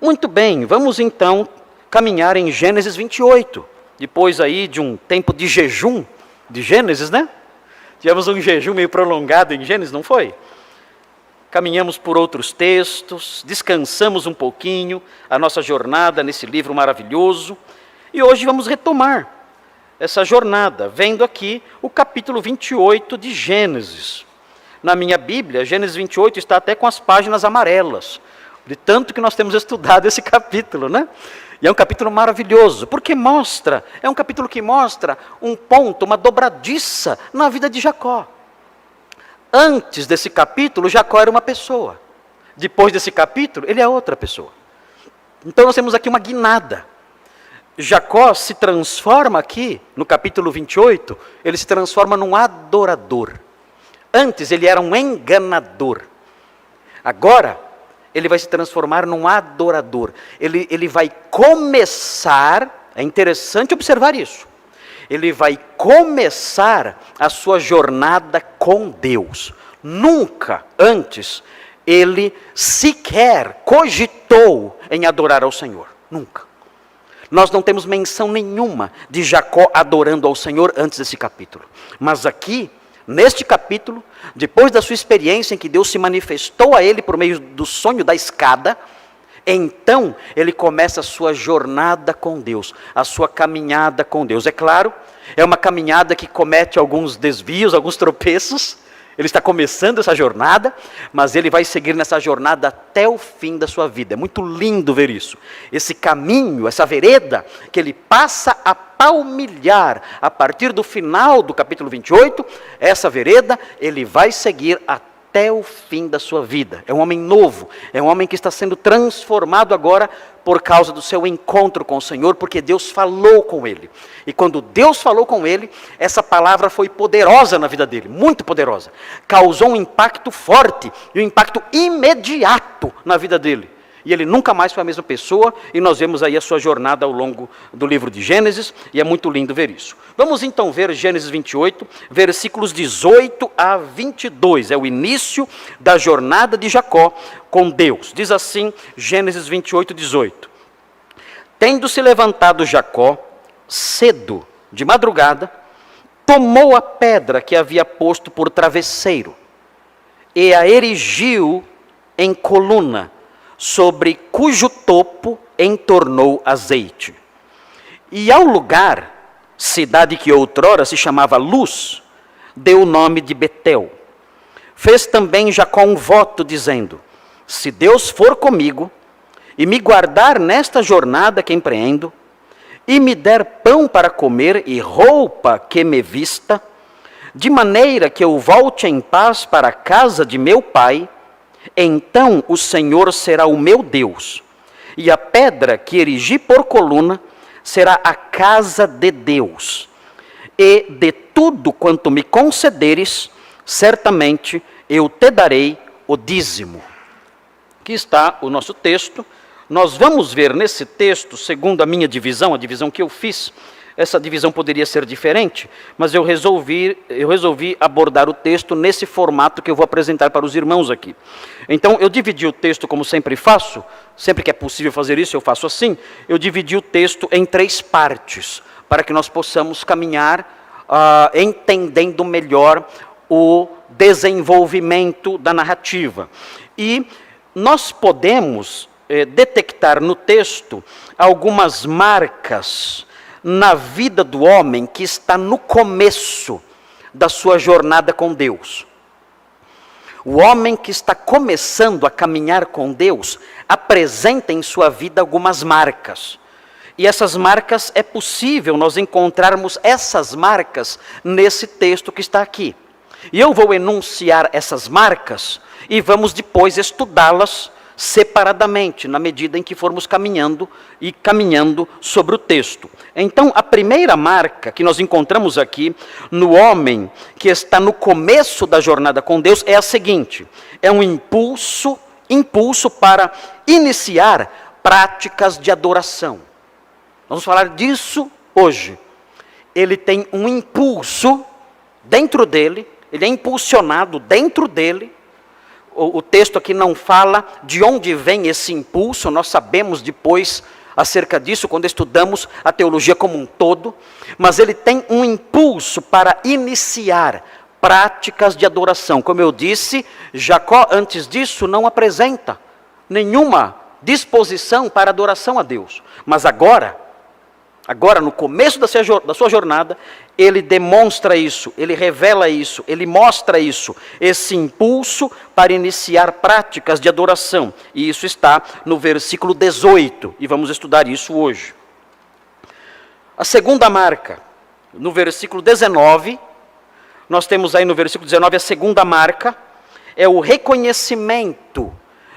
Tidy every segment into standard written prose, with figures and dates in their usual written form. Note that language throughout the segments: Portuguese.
Muito bem, vamos então caminhar em Gênesis 28. Depois aí de um tempo de jejum de Gênesis, né? Tivemos um jejum meio prolongado em Gênesis, não foi? Caminhamos por outros textos, descansamos um pouquinho a nossa jornada nesse livro maravilhoso. E hoje vamos retomar essa jornada, vendo aqui o capítulo 28 de Gênesis. Na minha Bíblia, Gênesis 28 está até com as páginas amarelas, de tanto que nós temos estudado esse capítulo, né? E é um capítulo maravilhoso, porque é um capítulo que mostra um ponto, uma dobradiça na vida de Jacó. Antes desse capítulo, Jacó era uma pessoa. Depois desse capítulo, ele é outra pessoa. Então nós temos aqui uma guinada. Jacó se transforma aqui, no capítulo 28, ele se transforma num adorador. Antes ele era um enganador. Agora, ele vai se transformar num adorador. Ele vai começar, é interessante observar isso, ele vai começar a sua jornada com Deus. Nunca antes ele sequer cogitou em adorar ao Senhor. Nunca. Nós não temos menção nenhuma de Jacó adorando ao Senhor antes desse capítulo. Mas aqui, neste capítulo, depois da sua experiência em que Deus se manifestou a ele por meio do sonho da escada, então ele começa a sua jornada com Deus, a sua caminhada com Deus. É claro, é uma caminhada que comete alguns desvios, alguns tropeços. Ele está começando essa jornada, mas ele vai seguir nessa jornada até o fim da sua vida. É muito lindo ver isso. Esse caminho, essa vereda que ele passa a palmilhar a partir do final do capítulo 28, essa vereda ele vai seguir até o fim da sua vida. É um homem novo, é um homem que está sendo transformado agora por causa do seu encontro com o Senhor, porque Deus falou com ele. E quando Deus falou com ele, essa palavra foi poderosa na vida dele, muito poderosa. Causou um impacto forte e um impacto imediato na vida dele. E ele nunca mais foi a mesma pessoa, e nós vemos aí a sua jornada ao longo do livro de Gênesis, e é muito lindo ver isso. Vamos então ver Gênesis 28, versículos 18 a 22, é o início da jornada de Jacó com Deus. Diz assim, Gênesis 28, 18. Tendo se levantado Jacó, cedo, de madrugada, tomou a pedra que havia posto por travesseiro, e a erigiu em coluna, sobre cujo topo entornou azeite. E ao lugar, cidade que outrora se chamava Luz, deu o nome de Betel. Fez também Jacó um voto, dizendo: se Deus for comigo, e me guardar nesta jornada que empreendo, e me der pão para comer e roupa que me vista, de maneira que eu volte em paz para a casa de meu pai, então o Senhor será o meu Deus, e a pedra que erigi por coluna será a casa de Deus. E de tudo quanto me concederes, certamente eu te darei o dízimo. Aqui está o nosso texto. Nós vamos ver nesse texto, segundo a minha divisão, a divisão que eu fiz. Essa divisão poderia ser diferente, mas eu resolvi abordar o texto nesse formato que eu vou apresentar para os irmãos aqui. Então, eu dividi o texto, como sempre faço, sempre que é possível fazer isso, eu faço assim. Eu dividi o texto em 3 partes, para que nós possamos caminhar entendendo melhor o desenvolvimento da narrativa. E nós podemos detectar no texto algumas marcas na vida do homem que está no começo da sua jornada com Deus. O homem que está começando a caminhar com Deus apresenta em sua vida algumas marcas. E essas marcas, é possível nós encontrarmos essas marcas nesse texto que está aqui. E eu vou enunciar essas marcas e vamos depois estudá-las separadamente, na medida em que formos caminhando sobre o texto. Então, a primeira marca que nós encontramos aqui no homem que está no começo da jornada com Deus é a seguinte: é um impulso para iniciar práticas de adoração. Vamos falar disso hoje. Ele tem um impulso dentro dele, ele é impulsionado dentro dele, o texto aqui não fala de onde vem esse impulso, nós sabemos depois acerca disso, quando estudamos a teologia como um todo, mas ele tem um impulso para iniciar práticas de adoração. Como eu disse, Jacó, antes disso, não apresenta nenhuma disposição para adoração a Deus. Mas agora, no começo da sua jornada, ele demonstra isso, ele revela isso, ele mostra isso, esse impulso para iniciar práticas de adoração. E isso está no versículo 18, e vamos estudar isso hoje. A segunda marca, no versículo 19, nós temos aí no versículo 19 a segunda marca, é o reconhecimento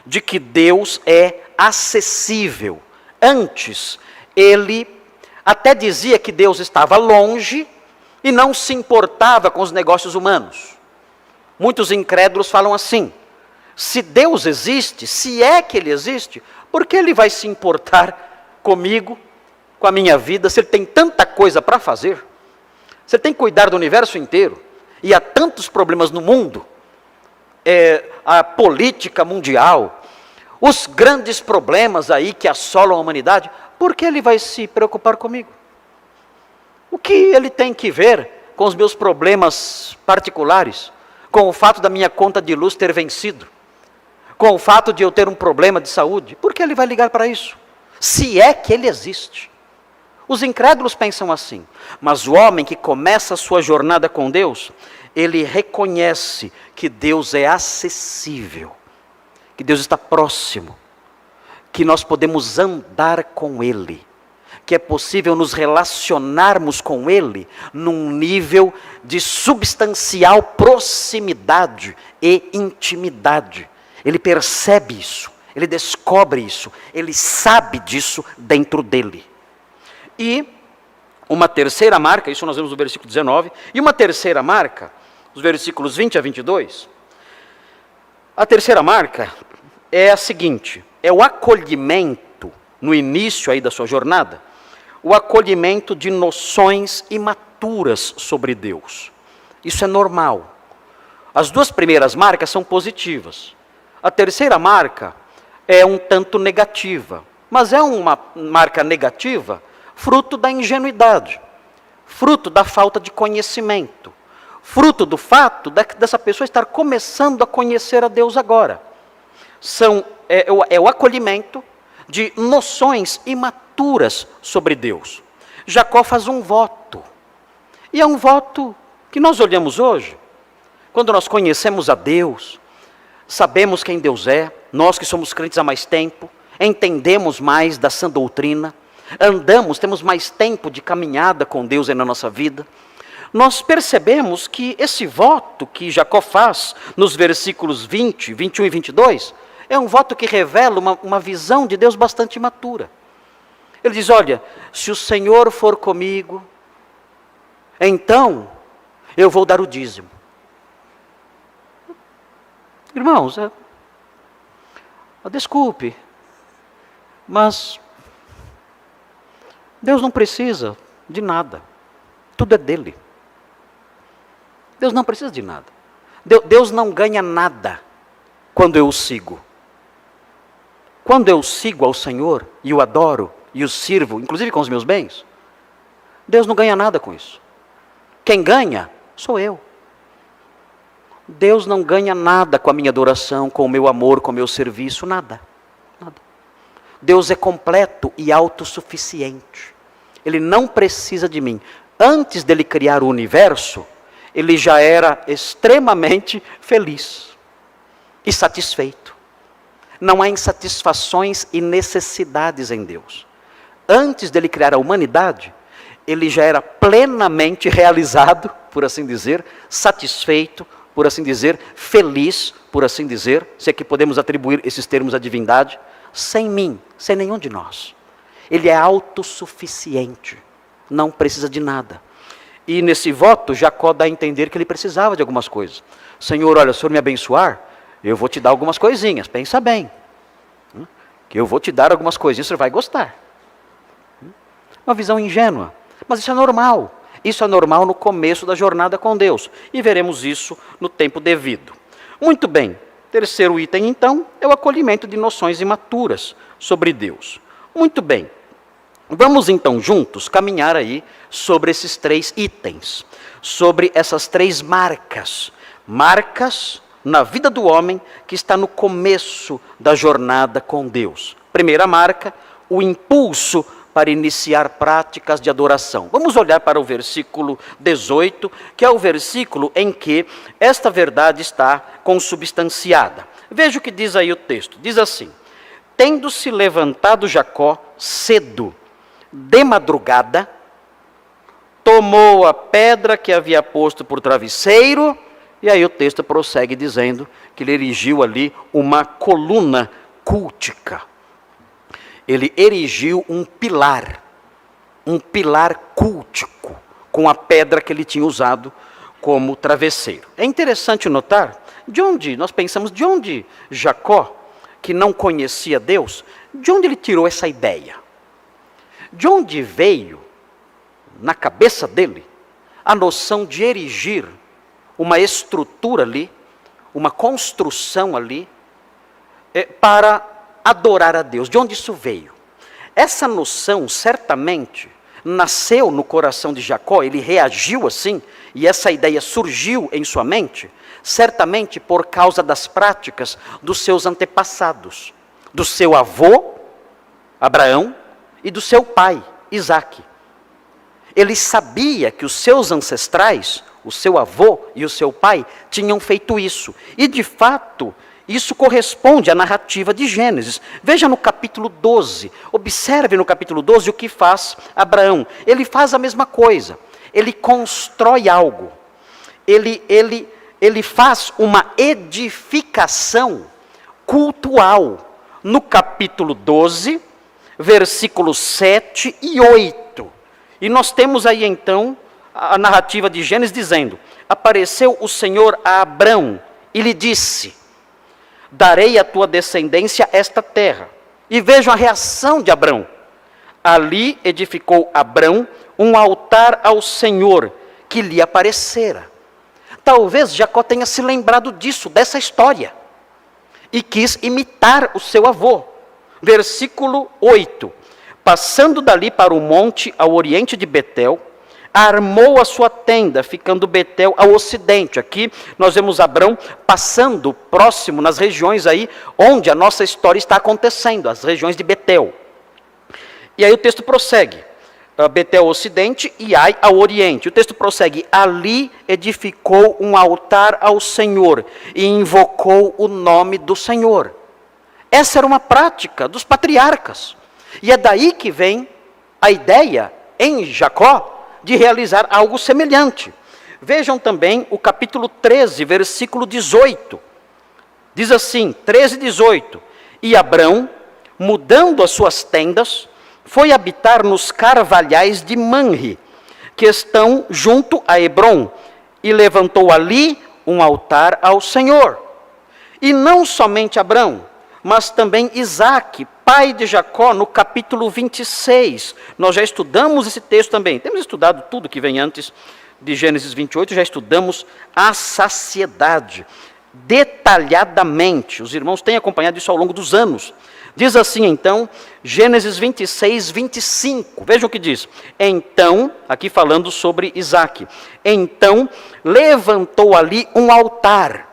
de que Deus é acessível. Antes, ele até dizia que Deus estava longe e não se importava com os negócios humanos. Muitos incrédulos falam assim: se Deus existe, se é que Ele existe, por que Ele vai se importar comigo, com a minha vida, se Ele tem tanta coisa para fazer? Se Ele tem que cuidar do universo inteiro, e há tantos problemas no mundo, a política mundial, os grandes problemas aí que assolam a humanidade, por que Ele vai se preocupar comigo? O que Ele tem que ver com os meus problemas particulares? Com o fato da minha conta de luz ter vencido? Com o fato de eu ter um problema de saúde? Por que Ele vai ligar para isso? Se é que Ele existe. Os incrédulos pensam assim, mas o homem que começa a sua jornada com Deus, ele reconhece que Deus é acessível, que Deus está próximo, que nós podemos andar com Ele, que é possível nos relacionarmos com Ele num nível de substancial proximidade e intimidade. Ele percebe isso, ele descobre isso, ele sabe disso dentro dele. E uma terceira marca, isso nós vemos no versículo 19, e uma terceira marca, os versículos 20 a 22, a terceira marca é a seguinte: é o acolhimento, no início aí da sua jornada, o acolhimento de noções imaturas sobre Deus. Isso é normal. As duas primeiras marcas são positivas. A terceira marca é um tanto negativa, mas é uma marca negativa fruto da ingenuidade, fruto da falta de conhecimento, fruto do fato dessa pessoa estar começando a conhecer a Deus agora. É o acolhimento de noções imaturas sobre Deus. Jacó faz um voto, e é um voto que nós olhamos hoje, quando nós conhecemos a Deus, sabemos quem Deus é, nós que somos crentes há mais tempo, entendemos mais da sã doutrina, temos mais tempo de caminhada com Deus aí na nossa vida, nós percebemos que esse voto que Jacó faz nos versículos 20, 21 e 22, é um voto que revela uma visão de Deus bastante imatura. Ele diz: olha, se o Senhor for comigo, então eu vou dar o dízimo. Irmãos, desculpe, mas Deus não precisa de nada, tudo é dele. Deus não precisa de nada. Deus não ganha nada quando eu o sigo. Quando eu sigo ao Senhor e o adoro e o sirvo, inclusive com os meus bens, Deus não ganha nada com isso. Quem ganha sou eu. Deus não ganha nada com a minha adoração, com o meu amor, com o meu serviço, nada. Nada. Deus é completo e autossuficiente. Ele não precisa de mim. Antes dele criar o universo, ele já era extremamente feliz e satisfeito. Não há insatisfações e necessidades em Deus. Antes dele criar a humanidade, ele já era plenamente realizado, por assim dizer, satisfeito, por assim dizer, feliz, por assim dizer, se é que podemos atribuir esses termos à divindade, sem mim, sem nenhum de nós. Ele é autossuficiente, não precisa de nada. E nesse voto, Jacó dá a entender que ele precisava de algumas coisas. Senhor, olha, se o Senhor me abençoar, eu vou te dar algumas coisinhas, pensa bem. Que eu vou te dar algumas coisinhas, você vai gostar. Uma visão ingênua, mas isso é normal. Isso é normal no começo da jornada com Deus. E veremos isso no tempo devido. Muito bem, Terceiro item, então, é o acolhimento de noções imaturas sobre Deus. Muito bem. Vamos então juntos caminhar aí sobre esses 3 itens, sobre essas 3 marcas. Marcas na vida do homem que está no começo da jornada com Deus. Primeira marca, o impulso para iniciar práticas de adoração. Vamos olhar para o versículo 18, que é o versículo em que esta verdade está consubstanciada. Veja o que diz aí o texto. Diz assim: tendo-se levantado Jacó cedo, de madrugada, tomou a pedra que havia posto por travesseiro, e aí o texto prossegue dizendo que ele erigiu ali uma coluna cultica. Ele erigiu um pilar cultico, com a pedra que ele tinha usado como travesseiro. É interessante notar, nós pensamos, de onde Jacó, que não conhecia Deus, de onde ele tirou essa ideia? De onde veio, na cabeça dele, a noção de erigir uma estrutura ali, uma construção ali, para adorar a Deus? De onde isso veio? Essa noção certamente nasceu no coração de Jacó, ele reagiu assim, e essa ideia surgiu em sua mente, certamente por causa das práticas dos seus antepassados, do seu avô, Abraão, e do seu pai, Isaque. Ele sabia que os seus ancestrais, o seu avô e o seu pai, tinham feito isso. E, de fato, isso corresponde à narrativa de Gênesis. Veja no capítulo 12, observe no capítulo 12 o que faz Abraão. Ele faz a mesma coisa, ele constrói algo, ele faz uma edificação cultual. No capítulo 12, versículos 7 e 8. E nós temos aí então a narrativa de Gênesis dizendo: apareceu o Senhor a Abrão e lhe disse: darei à tua descendência esta terra. E vejam a reação de Abrão. Ali edificou Abrão um altar ao Senhor que lhe aparecera. Talvez Jacó tenha se lembrado disso, dessa história, e quis imitar o seu avô. Versículo 8. Passando dali para o monte ao oriente de Betel, armou a sua tenda, ficando Betel ao ocidente. Aqui nós vemos Abrão passando próximo nas regiões aí onde a nossa história está acontecendo, as regiões de Betel. E aí o texto prossegue: Betel ao ocidente e Ai ao oriente. O texto prossegue: ali edificou um altar ao Senhor e invocou o nome do Senhor. Essa era uma prática dos patriarcas. E é daí que vem a ideia em Jacó de realizar algo semelhante. Vejam também o capítulo 13, versículo 18. Diz assim, 13, 18. E Abrão, mudando as suas tendas, foi habitar nos carvalhais de Manre, que estão junto a Hebrom, e levantou ali um altar ao Senhor. E não somente Abrão, mas também Isaque, pai de Jacó, no capítulo 26. Nós já estudamos esse texto também. Temos estudado tudo que vem antes de Gênesis 28, já estudamos a saciedade, detalhadamente. Os irmãos têm acompanhado isso ao longo dos anos. Diz assim então, Gênesis 26, 25. Vejam o que diz. Então, aqui falando sobre Isaque. Então, levantou ali um altar.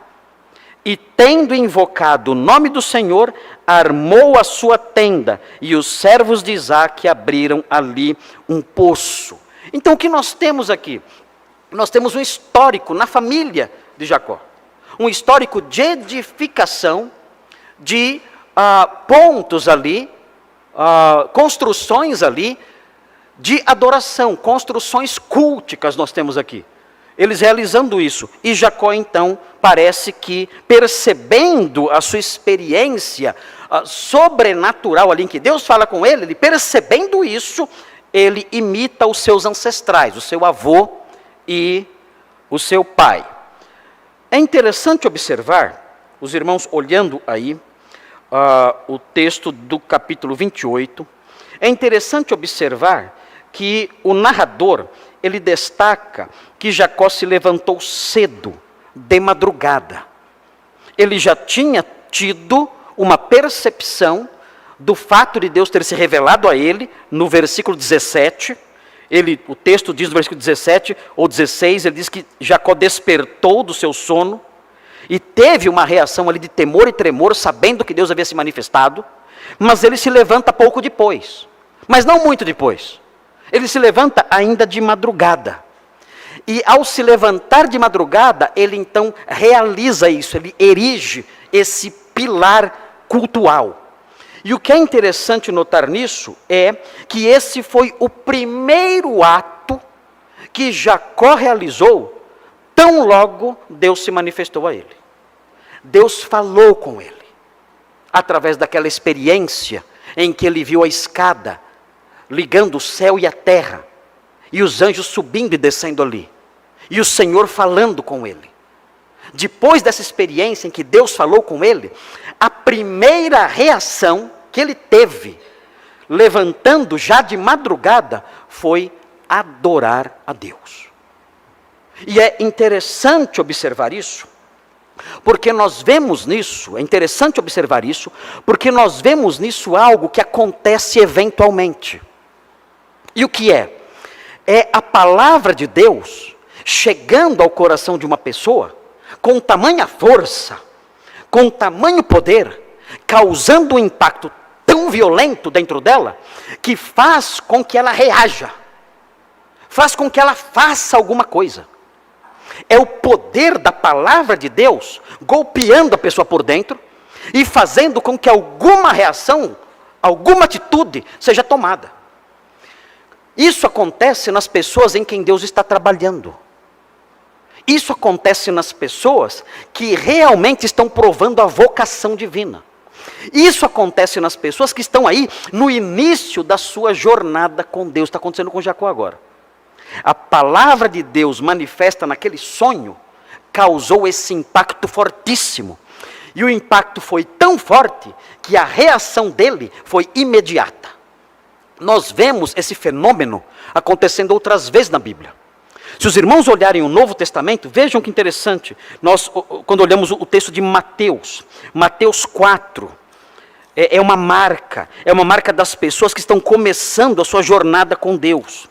E tendo invocado o nome do Senhor, armou a sua tenda, e os servos de Isaque abriram ali um poço. Então o que nós temos aqui? Nós temos um histórico na família de Jacó. Um histórico de edificação, de pontos ali, construções ali, de adoração, construções culticas nós temos aqui. Eles realizando isso. E Jacó, então, parece que, percebendo a sua experiência sobrenatural ali, em que Deus fala com ele, percebendo isso, ele imita os seus ancestrais, o seu avô e o seu pai. É interessante observar, os irmãos olhando aí, o texto do capítulo 28, é interessante observar que o narrador, ele destaca que Jacó se levantou cedo, de madrugada. ele já tinha tido uma percepção do fato de Deus ter se revelado a ele, no versículo 17, o texto diz no versículo 17 ou 16, ele diz que Jacó despertou do seu sono, e teve uma reação ali de temor e tremor, sabendo que Deus havia se manifestado, mas ele se levanta pouco depois, mas não muito depois, ele se levanta ainda de madrugada, e ao se levantar de madrugada, ele então realiza isso, ele erige esse pilar cultual. E o que é interessante notar nisso é que esse foi o primeiro ato que Jacó realizou tão logo Deus se manifestou a ele. Deus falou com ele, através daquela experiência em que ele viu a escada ligando o céu e a terra, e os anjos subindo e descendo ali, e o Senhor falando com ele. Depois dessa experiência em que Deus falou com ele, a primeira reação que ele teve, levantando já de madrugada, foi adorar a Deus. E é interessante observar isso, porque nós vemos nisso, porque nós vemos nisso algo que acontece eventualmente. E o que é? É a palavra de Deus chegando ao coração de uma pessoa, com tamanha força, com tamanho poder, causando um impacto tão violento dentro dela, que faz com que ela reaja, faz com que ela faça alguma coisa. É o poder da palavra de Deus golpeando a pessoa por dentro e fazendo com que alguma reação, alguma atitude seja tomada. Isso acontece nas pessoas em quem Deus está trabalhando. Isso acontece nas pessoas que realmente estão provando a vocação divina. Isso acontece nas pessoas que estão aí no início da sua jornada com Deus. Está acontecendo com Jacó agora. A palavra de Deus manifesta naquele sonho, causou esse impacto fortíssimo. E o impacto foi tão forte que a reação dele foi imediata. Nós vemos esse fenômeno acontecendo outras vezes na Bíblia. Se os irmãos olharem o Novo Testamento, vejam que interessante. Nós, quando olhamos o texto de Mateus 4, é uma marca das pessoas que estão começando a sua jornada com Deus.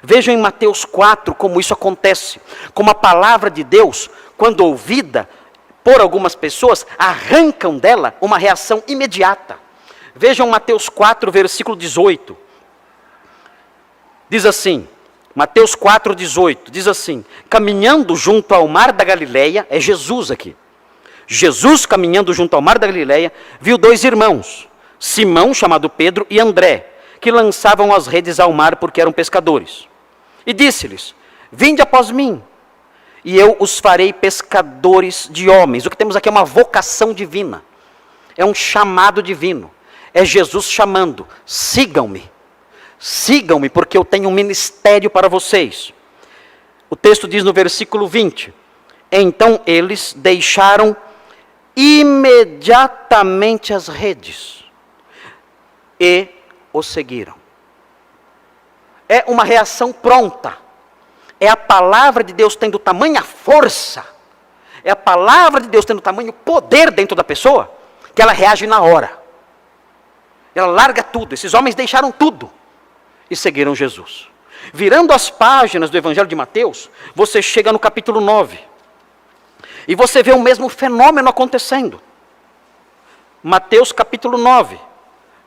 Vejam em Mateus 4 como isso acontece, como a palavra de Deus, quando ouvida por algumas pessoas, arrancam dela uma reação imediata. Vejam Mateus 4, versículo 18. Diz assim, Mateus 4, 18, diz assim: caminhando junto ao mar da Galileia, é Jesus aqui. Jesus, caminhando junto ao mar da Galileia, viu dois irmãos, Simão, chamado Pedro, e André, que lançavam as redes ao mar porque eram pescadores. E disse-lhes: vinde após mim, e eu os farei pescadores de homens. O que temos aqui é uma vocação divina, é um chamado divino, é Jesus chamando: sigam-me, sigam-me, porque eu tenho um ministério para vocês. O texto diz no versículo 20, então eles deixaram imediatamente as redes e o seguiram. É uma reação pronta, é a palavra de Deus tendo tamanha força, é a palavra de Deus tendo tamanho poder dentro da pessoa, que ela reage na hora, ela larga tudo. Esses homens deixaram tudo e seguiram Jesus. Virando as páginas do Evangelho de Mateus, você chega no capítulo 9, e você vê o mesmo fenômeno acontecendo. Mateus capítulo 9,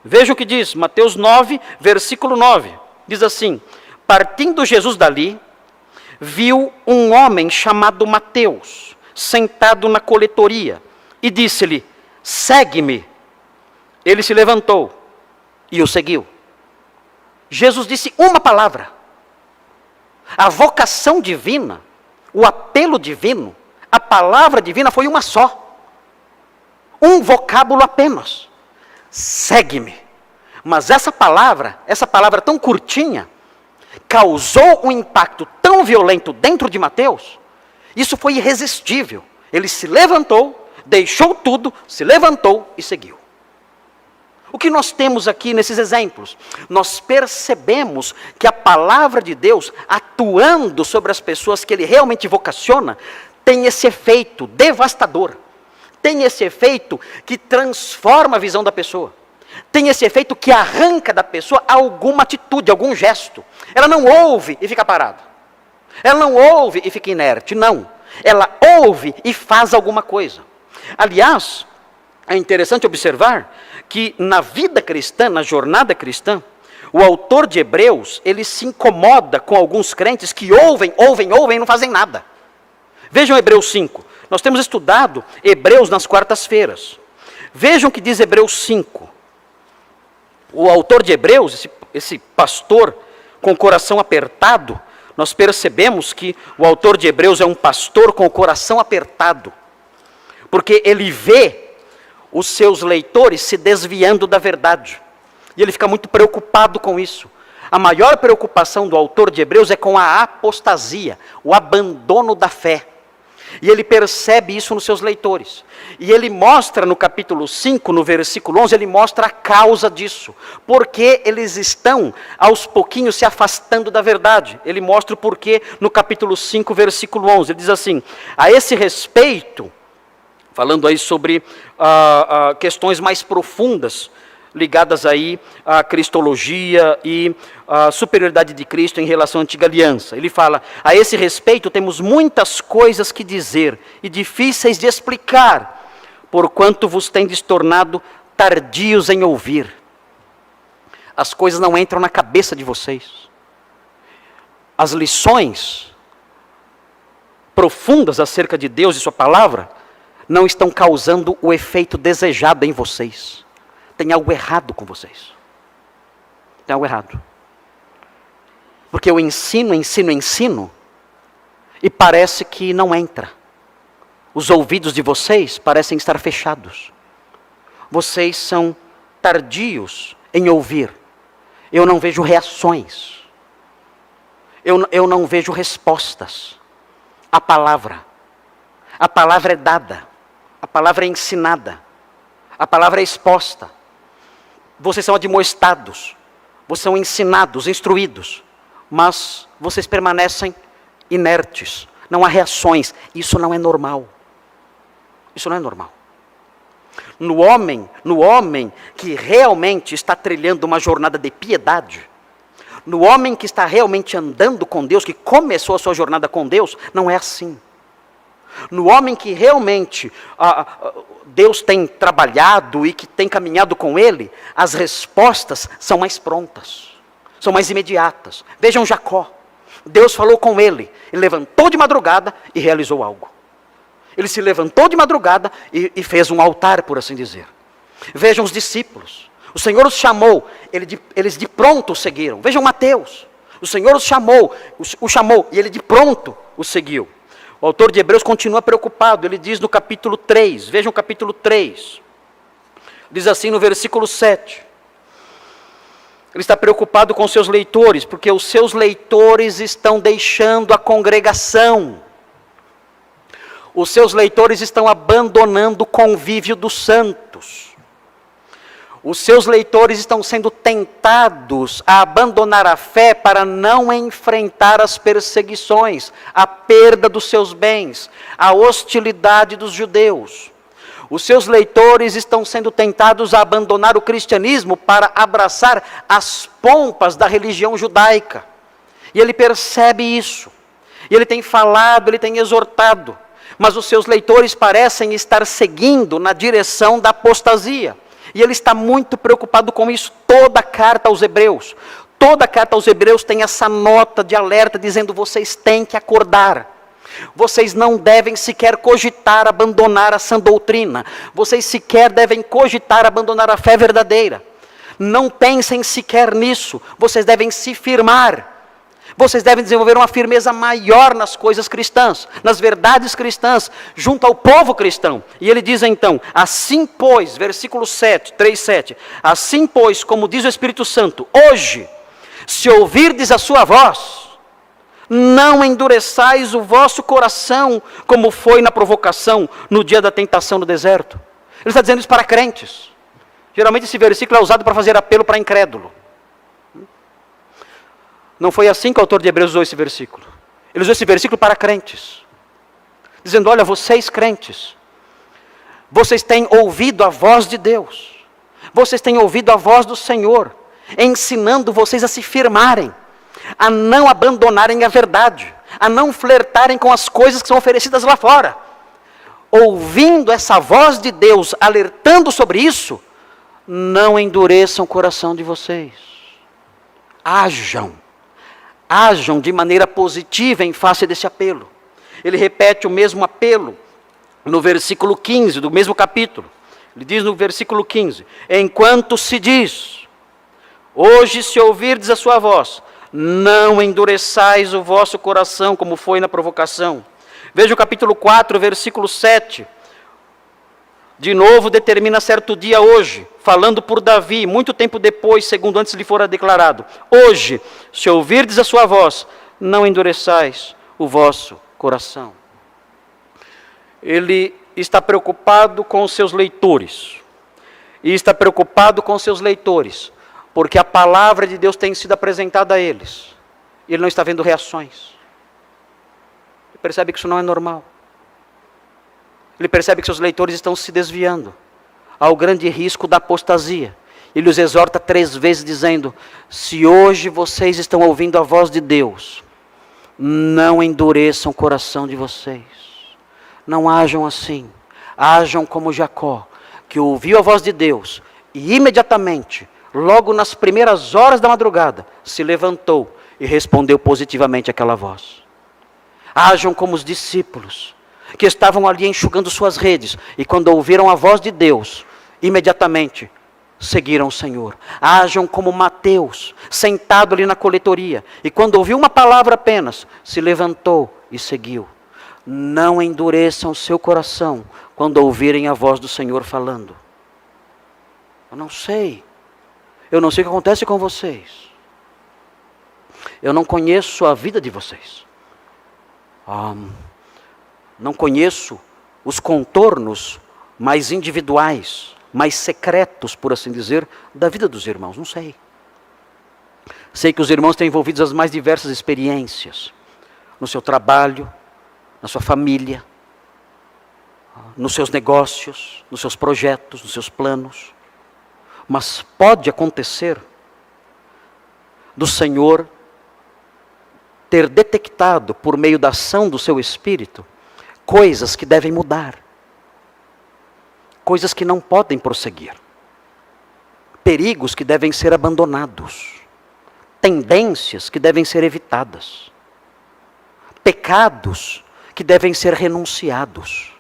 veja o que diz, Mateus 9, versículo 9, diz assim: partindo Jesus dali, viu um homem chamado Mateus, sentado na coletoria, e disse-lhe: segue-me. Ele se levantou e o seguiu. Jesus disse uma palavra. A vocação divina, o apelo divino, a palavra divina foi uma só. Um vocábulo apenas: segue-me. Mas essa palavra tão curtinha, causou um impacto tão violento dentro de Mateus, isso foi irresistível. Ele se levantou, deixou tudo, se levantou e seguiu. O que nós temos aqui nesses exemplos? Nós percebemos que a palavra de Deus, atuando sobre as pessoas que Ele realmente vocaciona, tem esse efeito devastador, tem esse efeito que transforma a visão da pessoa. Tem esse efeito que arranca da pessoa alguma atitude, algum gesto. Ela não ouve e fica parada. Ela não ouve e fica inerte, não. Ela ouve e faz alguma coisa. Aliás, é interessante observar que na vida cristã, na jornada cristã, o autor de Hebreus, ele se incomoda com alguns crentes que ouvem e não fazem nada. Vejam Hebreus 5. Nós temos estudado Hebreus nas quartas-feiras. Vejam o que diz Hebreus 5. O autor de Hebreus, esse pastor com o coração apertado, nós percebemos que o autor de Hebreus é um pastor com o coração apertado, porque ele vê os seus leitores se desviando da verdade, e ele fica muito preocupado com isso. A maior preocupação do autor de Hebreus é com a apostasia, o abandono da fé. E ele percebe isso nos seus leitores. E ele mostra no capítulo 5, no versículo 11, ele mostra a causa disso. Porque eles estão, aos pouquinhos, se afastando da verdade. Ele mostra o porquê no capítulo 5, versículo 11. Ele diz assim: a esse respeito, falando aí sobre questões mais profundas, ligadas aí à cristologia e à superioridade de Cristo em relação à antiga aliança. Ele fala: a esse respeito temos muitas coisas que dizer e difíceis de explicar, porquanto vos tendes tornado tardios em ouvir. As coisas não entram na cabeça de vocês. As lições profundas acerca de Deus e sua palavra não estão causando o efeito desejado em vocês. Tem algo errado com vocês. Tem algo errado. Porque eu ensino, e parece que não entra. Os ouvidos de vocês parecem estar fechados. Vocês são tardios em ouvir. Eu não vejo reações. Eu não vejo respostas. A palavra é dada. A palavra é ensinada. A palavra é exposta. Vocês são admoestados, vocês são ensinados, instruídos, mas vocês permanecem inertes, não há reações. Isso não é normal. Isso não é normal. No homem que realmente está trilhando uma jornada de piedade, no homem que está realmente andando com Deus, que começou a sua jornada com Deus, não é assim. No homem que realmente Deus tem trabalhado e que tem caminhado com ele, as respostas são mais prontas, são mais imediatas. Vejam Jacó. Deus falou com ele levantou de madrugada e realizou algo. Ele se levantou de madrugada e fez um altar, por assim dizer. Vejam os discípulos. O Senhor os chamou, eles de pronto o seguiram. Vejam Mateus. O Senhor os chamou, e ele de pronto o seguiu. O autor de Hebreus continua preocupado. Ele diz no capítulo 3, vejam o capítulo 3. Diz assim no versículo 7. Ele está preocupado com seus leitores, porque os seus leitores estão deixando a congregação. Os seus leitores estão abandonando o convívio dos santos. Os seus leitores estão sendo tentados a abandonar a fé para não enfrentar as perseguições, a perda dos seus bens, a hostilidade dos judeus. Os seus leitores estão sendo tentados a abandonar o cristianismo para abraçar as pompas da religião judaica. E ele percebe isso. E ele tem falado, ele tem exortado. Mas os seus leitores parecem estar seguindo na direção da apostasia. E ele está muito preocupado com isso. Toda a carta aos Hebreus tem essa nota de alerta dizendo: vocês têm que acordar. Vocês não devem sequer cogitar abandonar a sã doutrina. Vocês sequer devem cogitar abandonar a fé verdadeira. Não pensem sequer nisso. Vocês devem se firmar. Vocês devem desenvolver uma firmeza maior nas coisas cristãs, nas verdades cristãs, junto ao povo cristão. E ele diz então: assim pois, versículo 7, 3:7, assim pois, como diz o Espírito Santo, hoje, se ouvirdes a sua voz, não endureçais o vosso coração, como foi na provocação, no dia da tentação no deserto. Ele está dizendo isso para crentes. Geralmente esse versículo é usado para fazer apelo para incrédulo. Não foi assim que o autor de Hebreus usou esse versículo. Ele usou esse versículo para crentes. Dizendo: olha, vocês crentes, Vocês têm ouvido a voz de Deus. Vocês têm ouvido a voz do Senhor, ensinando vocês a se firmarem, a não abandonarem a verdade, a não flertarem com as coisas que são oferecidas lá fora. Ouvindo essa voz de Deus, alertando sobre isso, não endureçam o coração de vocês. Ajam de maneira positiva em face desse apelo. Ele repete o mesmo apelo no versículo 15 do mesmo capítulo. Ele diz no versículo 15: enquanto se diz, hoje se ouvirdes a sua voz, não endureçais o vosso coração, como foi na provocação. Veja o capítulo 4, versículo 7. De novo determina certo dia hoje, falando por Davi, muito tempo depois, segundo antes lhe fora declarado: hoje, se ouvirdes a sua voz, não endureçais o vosso coração. Ele está preocupado com os seus leitores, e está preocupado com os seus leitores, porque a palavra de Deus tem sido apresentada a eles, e ele não está vendo reações. Ele percebe que isso não é normal. Ele percebe que seus leitores estão se desviando ao grande risco da apostasia. Ele os exorta 3 vezes dizendo: se hoje vocês estão ouvindo a voz de Deus, não endureçam o coração de vocês. Não ajam assim. Ajam como Jacó, que ouviu a voz de Deus e imediatamente, logo nas primeiras horas da madrugada, se levantou e respondeu positivamente àquela voz. Ajam como os discípulos, que estavam ali enxugando suas redes, e quando ouviram a voz de Deus, imediatamente seguiram o Senhor. Ajam como Mateus, sentado ali na coletoria, e quando ouviu uma palavra apenas, se levantou e seguiu. Não endureçam o seu coração quando ouvirem a voz do Senhor falando. Eu não sei o que acontece com vocês. Eu não conheço a vida de vocês. Não conheço os contornos mais individuais, mais secretos, por assim dizer, da vida dos irmãos. Não sei. Sei que os irmãos têm envolvidos as mais diversas experiências, no seu trabalho, na sua família, nos seus negócios, nos seus projetos, nos seus planos. Mas pode acontecer do Senhor ter detectado, por meio da ação do seu Espírito, coisas que devem mudar, coisas que não podem prosseguir, perigos que devem ser abandonados, tendências que devem ser evitadas, pecados que devem ser renunciados,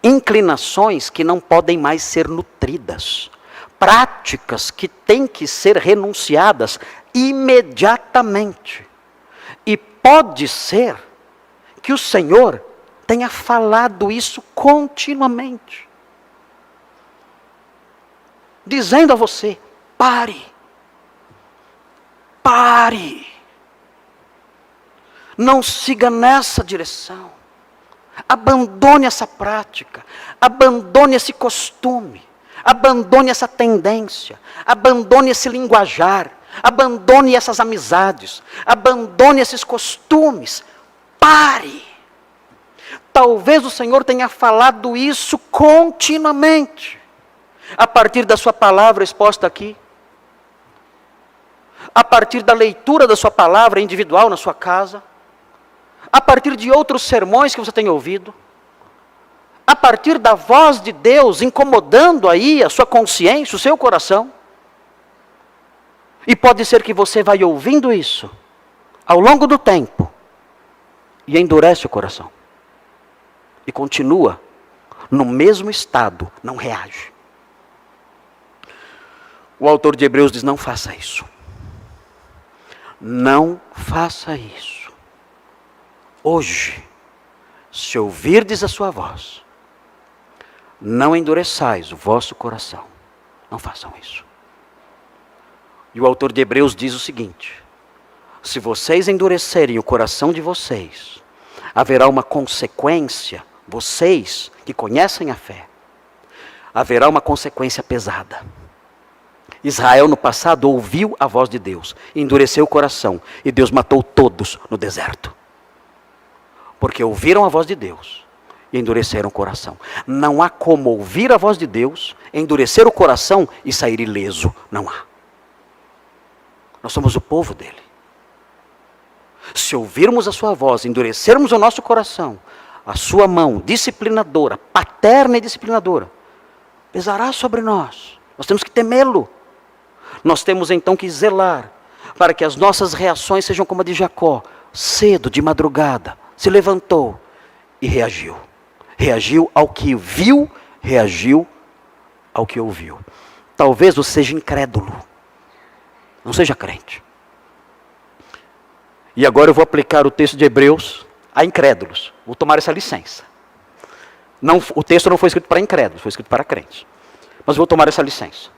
inclinações que não podem mais ser nutridas, práticas que têm que ser renunciadas imediatamente. E pode ser que o Senhor tenha falado isso continuamente, dizendo a você: pare, não siga nessa direção, abandone essa prática, abandone esse costume, abandone essa tendência, abandone esse linguajar, abandone essas amizades, abandone esses costumes, pare. Talvez o Senhor tenha falado isso continuamente, a partir da sua palavra exposta aqui, a partir da leitura da sua palavra individual na sua casa, a partir de outros sermões que você tem ouvido, a partir da voz de Deus incomodando aí a sua consciência, o seu coração. E pode ser que você vai ouvindo isso ao longo do tempo e endurece o coração. E continua no mesmo estado, não reage. O autor de Hebreus diz: não faça isso. Não faça isso. Hoje, se ouvirdes a sua voz, não endureçais o vosso coração. Não façam isso. E o autor de Hebreus diz o seguinte: se vocês endurecerem o coração de vocês, haverá uma consequência, vocês que conhecem a fé, haverá uma consequência pesada. Israel no passado ouviu a voz de Deus, endureceu o coração, e Deus matou todos no deserto. Porque ouviram a voz de Deus e endureceram o coração. Não há como ouvir a voz de Deus, endurecer o coração e sair ileso. Não há. Nós somos o povo dele. Se ouvirmos a sua voz, endurecermos o nosso coração, a sua mão disciplinadora, paterna e disciplinadora, pesará sobre nós. Nós temos que temê-lo. Nós temos então que zelar para que as nossas reações sejam como a de Jacó. Cedo, de madrugada, se levantou e reagiu. Reagiu ao que viu, reagiu ao que ouviu. Talvez você seja incrédulo. Não seja crente. E agora eu vou aplicar o texto de Hebreus a incrédulos. Vou tomar essa licença. Não, o texto não foi escrito para incrédulos, foi escrito para crentes. Mas vou tomar essa licença.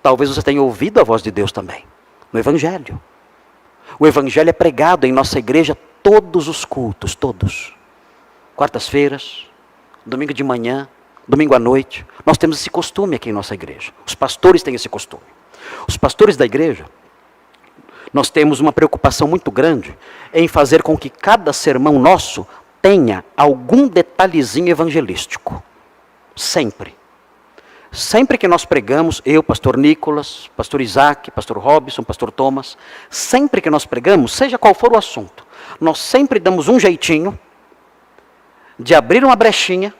Talvez você tenha ouvido a voz de Deus também, no Evangelho. O Evangelho é pregado em nossa igreja todos os cultos, todos. Quartas-feiras, domingo de manhã, domingo à noite. Nós temos esse costume aqui em nossa igreja. Os pastores têm esse costume. Os pastores da igreja, nós temos uma preocupação muito grande em fazer com que cada sermão nosso tenha algum detalhezinho evangelístico. Sempre. Sempre que nós pregamos, eu, pastor Nicolas, pastor Isaac, pastor Robson, pastor Thomas, sempre que nós pregamos, seja qual for o assunto, nós sempre damos um jeitinho de abrir uma brechinha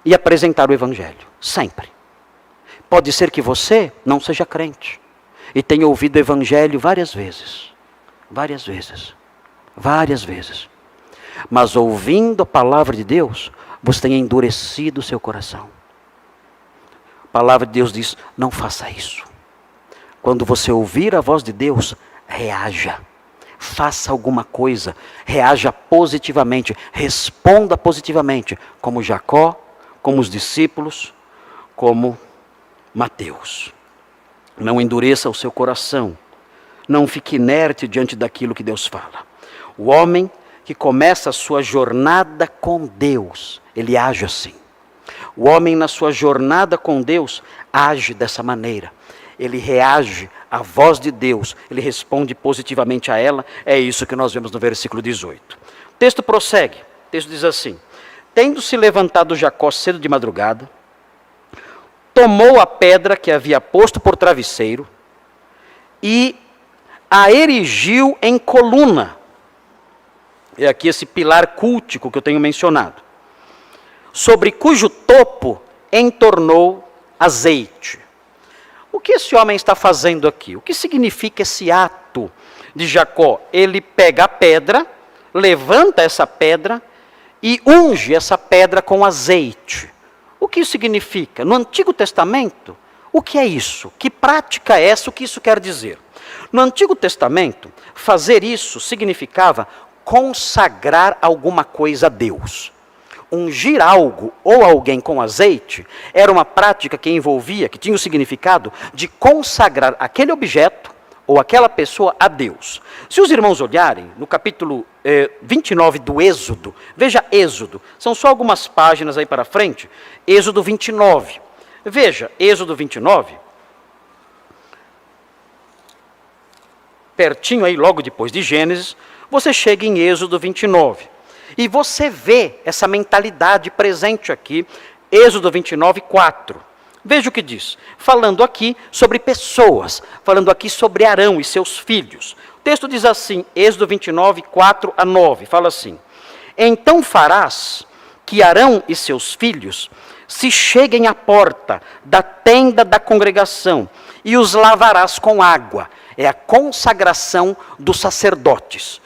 e apresentar o Evangelho. Sempre. Pode ser que você não seja crente e tenha ouvido o Evangelho várias vezes. Várias vezes. Várias vezes. Mas ouvindo a palavra de Deus, você tenha endurecido o seu coração. A palavra de Deus diz, não faça isso. Quando você ouvir a voz de Deus, reaja. Faça alguma coisa. Reaja positivamente. Responda positivamente. Como Jacó, como os discípulos, como Mateus. Não endureça o seu coração. Não fique inerte diante daquilo que Deus fala. O homem que começa a sua jornada com Deus, ele age assim. O homem na sua jornada com Deus age dessa maneira. Ele reage à voz de Deus, ele responde positivamente a ela. É isso que nós vemos no versículo 18. O texto prossegue, o texto diz assim: tendo-se levantado Jacó cedo de madrugada, tomou a pedra que havia posto por travesseiro e a erigiu em coluna. É aqui esse pilar cultico que eu tenho mencionado. Sobre cujo topo entornou azeite. O que esse homem está fazendo aqui? O que significa esse ato de Jacó? Ele pega a pedra, levanta essa pedra e unge essa pedra com azeite. O que isso significa? No Antigo Testamento, o que é isso? Que prática é essa? O que isso quer dizer? No Antigo Testamento, fazer isso significava consagrar alguma coisa a Deus. Ungir algo ou alguém com azeite era uma prática que envolvia, que tinha o significado de consagrar aquele objeto ou aquela pessoa a Deus. Se os irmãos olharem no capítulo 29 do Êxodo, veja Êxodo, são só algumas páginas aí para frente, Êxodo 29. Veja, Êxodo 29, pertinho aí, logo depois de Gênesis, você chega em Êxodo 29. E você vê essa mentalidade presente aqui, Êxodo 29, 4. Veja o que diz, falando aqui sobre pessoas, falando aqui sobre Arão e seus filhos. O texto diz assim, Êxodo 29, 4 a 9, fala assim: então farás que Arão e seus filhos se cheguem à porta da tenda da congregação e os lavarás com água. É a consagração dos sacerdotes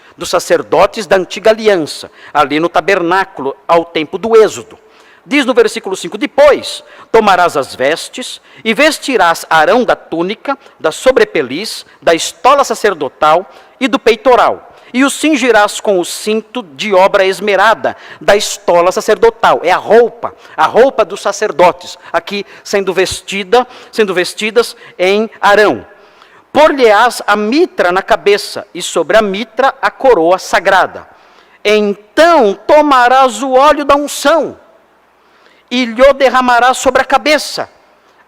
da antiga aliança, ali no tabernáculo, ao tempo do Êxodo. Diz no versículo 5, depois tomarás as vestes e vestirás Arão da túnica, da sobrepeliz, da estola sacerdotal e do peitoral, e o cingirás com o cinto de obra esmerada da estola sacerdotal. É a roupa dos sacerdotes, aqui sendo vestidas em Arão. Por-lhe-ás a mitra na cabeça, e sobre a mitra a coroa sagrada. Então tomarás o óleo da unção, e lhe derramarás sobre a cabeça,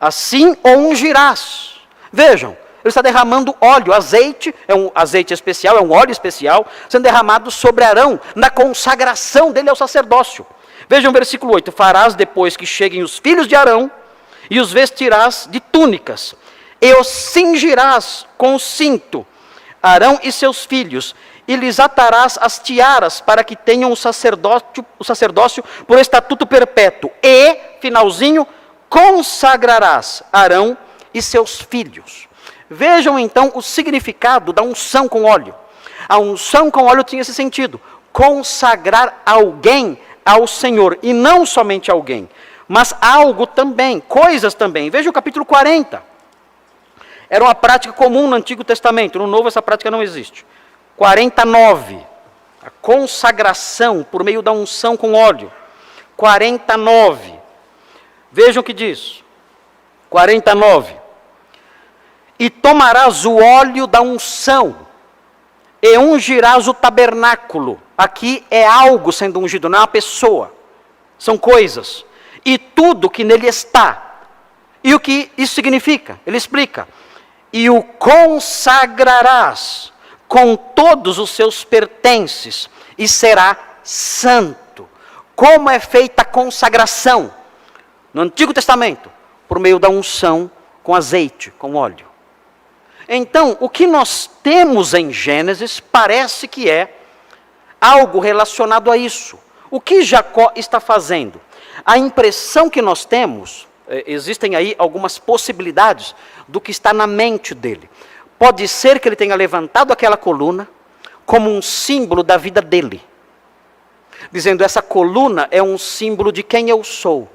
assim o ungirás. Vejam, ele está derramando óleo, azeite, é um azeite especial, é um óleo especial, sendo derramado sobre Arão, na consagração dele ao sacerdócio. Vejam o versículo 8: farás depois que cheguem os filhos de Arão, e os vestirás de túnicas, e os cingirás com o cinto, Arão e seus filhos, e lhes atarás as tiaras para que tenham o sacerdócio por estatuto perpétuo, e, finalzinho, consagrarás Arão e seus filhos. Vejam então o significado da unção com óleo. A unção com óleo tinha esse sentido: consagrar alguém ao Senhor, e não somente alguém, mas algo também, coisas também. Veja o capítulo 40. Era uma prática comum no Antigo Testamento, no Novo essa prática não existe. 49, a consagração por meio da unção com óleo. 49, vejam o que diz. 49, e tomarás o óleo da unção, e ungirás o tabernáculo. Aqui é algo sendo ungido, não é uma pessoa. São coisas. E tudo que nele está. E o que isso significa? Ele explica. E o consagrarás com todos os seus pertences, e será santo. Como é feita a consagração? No Antigo Testamento, por meio da unção com azeite, com óleo. Então, o que nós temos em Gênesis parece que é algo relacionado a isso. O que Jacó está fazendo? A impressão que nós temos, existem aí algumas possibilidades do que está na mente dele. Pode ser que ele tenha levantado aquela coluna como um símbolo da vida dele, dizendo: essa coluna é um símbolo de quem eu sou.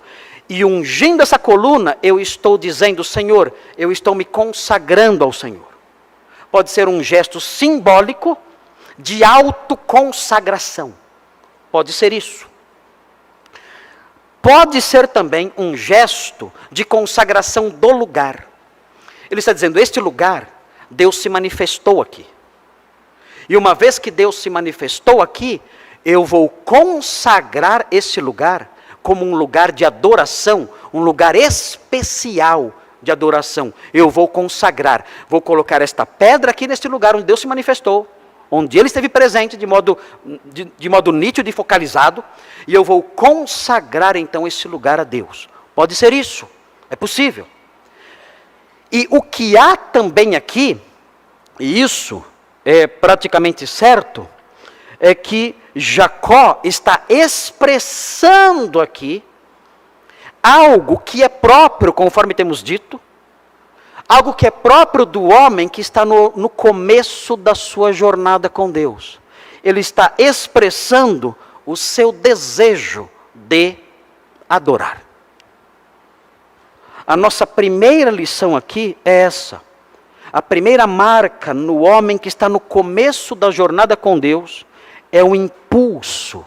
E ungindo essa coluna, eu estou dizendo: Senhor, eu estou me consagrando ao Senhor. Pode ser um gesto simbólico de autoconsagração. Pode ser isso. Pode ser também um gesto de consagração do lugar. Ele está dizendo: este lugar, Deus se manifestou aqui. E uma vez que Deus se manifestou aqui, eu vou consagrar esse lugar como um lugar de adoração, um lugar especial de adoração. Eu vou consagrar, vou colocar esta pedra aqui neste lugar onde Deus se manifestou, onde Ele esteve presente de modo nítido e focalizado, e eu vou consagrar então esse lugar a Deus. Pode ser isso, é possível. E o que há também aqui, e isso é praticamente certo, é que Jacó está expressando aqui algo que é próprio, conforme temos dito, algo que é próprio do homem que está no começo da sua jornada com Deus. Ele está expressando o seu desejo de adorar. A nossa primeira lição aqui é essa. A primeira marca no homem que está no começo da jornada com Deus é o impulso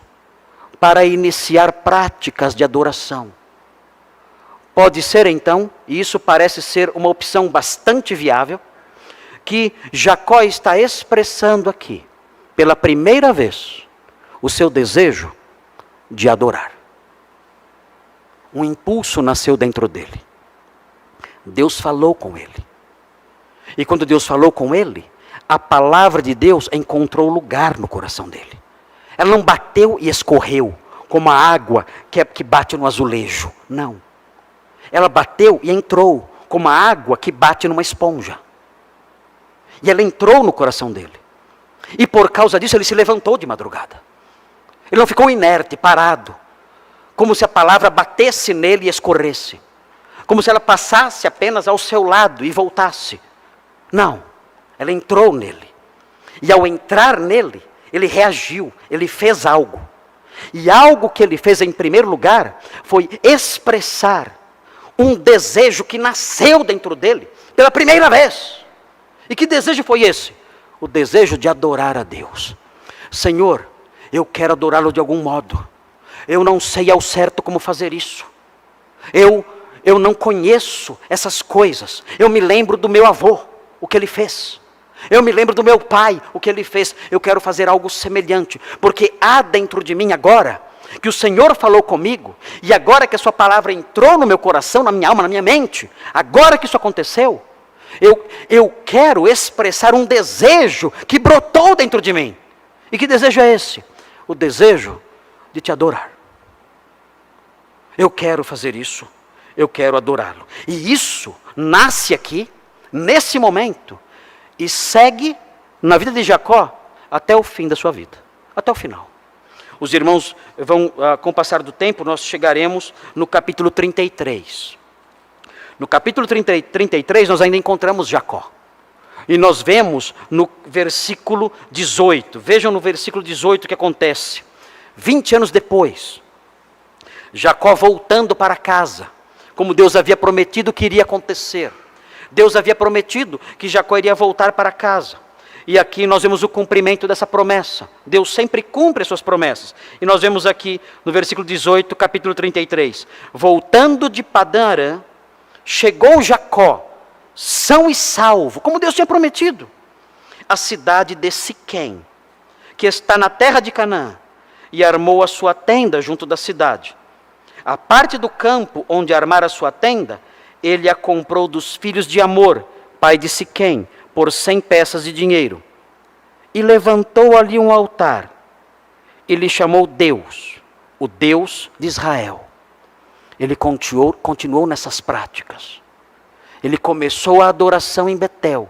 para iniciar práticas de adoração. Pode ser então, e isso parece ser uma opção bastante viável, que Jacó está expressando aqui, pela primeira vez, o seu desejo de adorar. Um impulso nasceu dentro dele. Deus falou com ele. E quando Deus falou com ele, a palavra de Deus encontrou lugar no coração dele. Ela não bateu e escorreu, como a água que bate no azulejo. Não. Ela bateu e entrou, como a água que bate numa esponja. E ela entrou no coração dele. E por causa disso ele se levantou de madrugada. Ele não ficou inerte, parado, como se a palavra batesse nele e escorresse. Como se ela passasse apenas ao seu lado e voltasse. Não, ela entrou nele. E ao entrar nele, ele reagiu, ele fez algo. E algo que ele fez em primeiro lugar foi expressar um desejo que nasceu dentro dele pela primeira vez. E que desejo foi esse? O desejo de adorar a Deus. Senhor, eu quero adorá-lo de algum modo. Eu não sei ao certo como fazer isso. Eu não conheço essas coisas. Eu me lembro do meu avô, o que ele fez. Eu me lembro do meu pai, o que ele fez. Eu quero fazer algo semelhante, porque há dentro de mim agora, que o Senhor falou comigo, e agora que a sua palavra entrou no meu coração, na minha alma, na minha mente, agora que isso aconteceu, eu quero expressar um desejo que brotou dentro de mim. E que desejo é esse? O desejo de te adorar. Eu quero fazer isso, eu quero adorá-lo. E isso nasce aqui, nesse momento, e segue na vida de Jacó até o fim da sua vida, até o final. Os irmãos vão, com o passar do tempo, nós chegaremos no capítulo 33. No capítulo 33 nós ainda encontramos Jacó. E nós vemos no versículo 18, vejam no versículo 18 o que acontece. 20 anos depois, Jacó voltando para casa, como Deus havia prometido que iria acontecer. Deus havia prometido que Jacó iria voltar para casa. E aqui nós vemos o cumprimento dessa promessa. Deus sempre cumpre as suas promessas. E nós vemos aqui no versículo 18, capítulo 33. Voltando de Padã Arã, chegou Jacó, são e salvo, como Deus tinha prometido, a cidade de Siquém, que está na terra de Canaã, e armou a sua tenda junto da cidade. A parte do campo onde armara a sua tenda, ele a comprou dos filhos de Amor, pai de Siquém, por 100 peças de dinheiro. E levantou ali um altar, e lhe chamou Deus, o Deus de Israel. Ele continuou nessas práticas. Ele começou a adoração em Betel,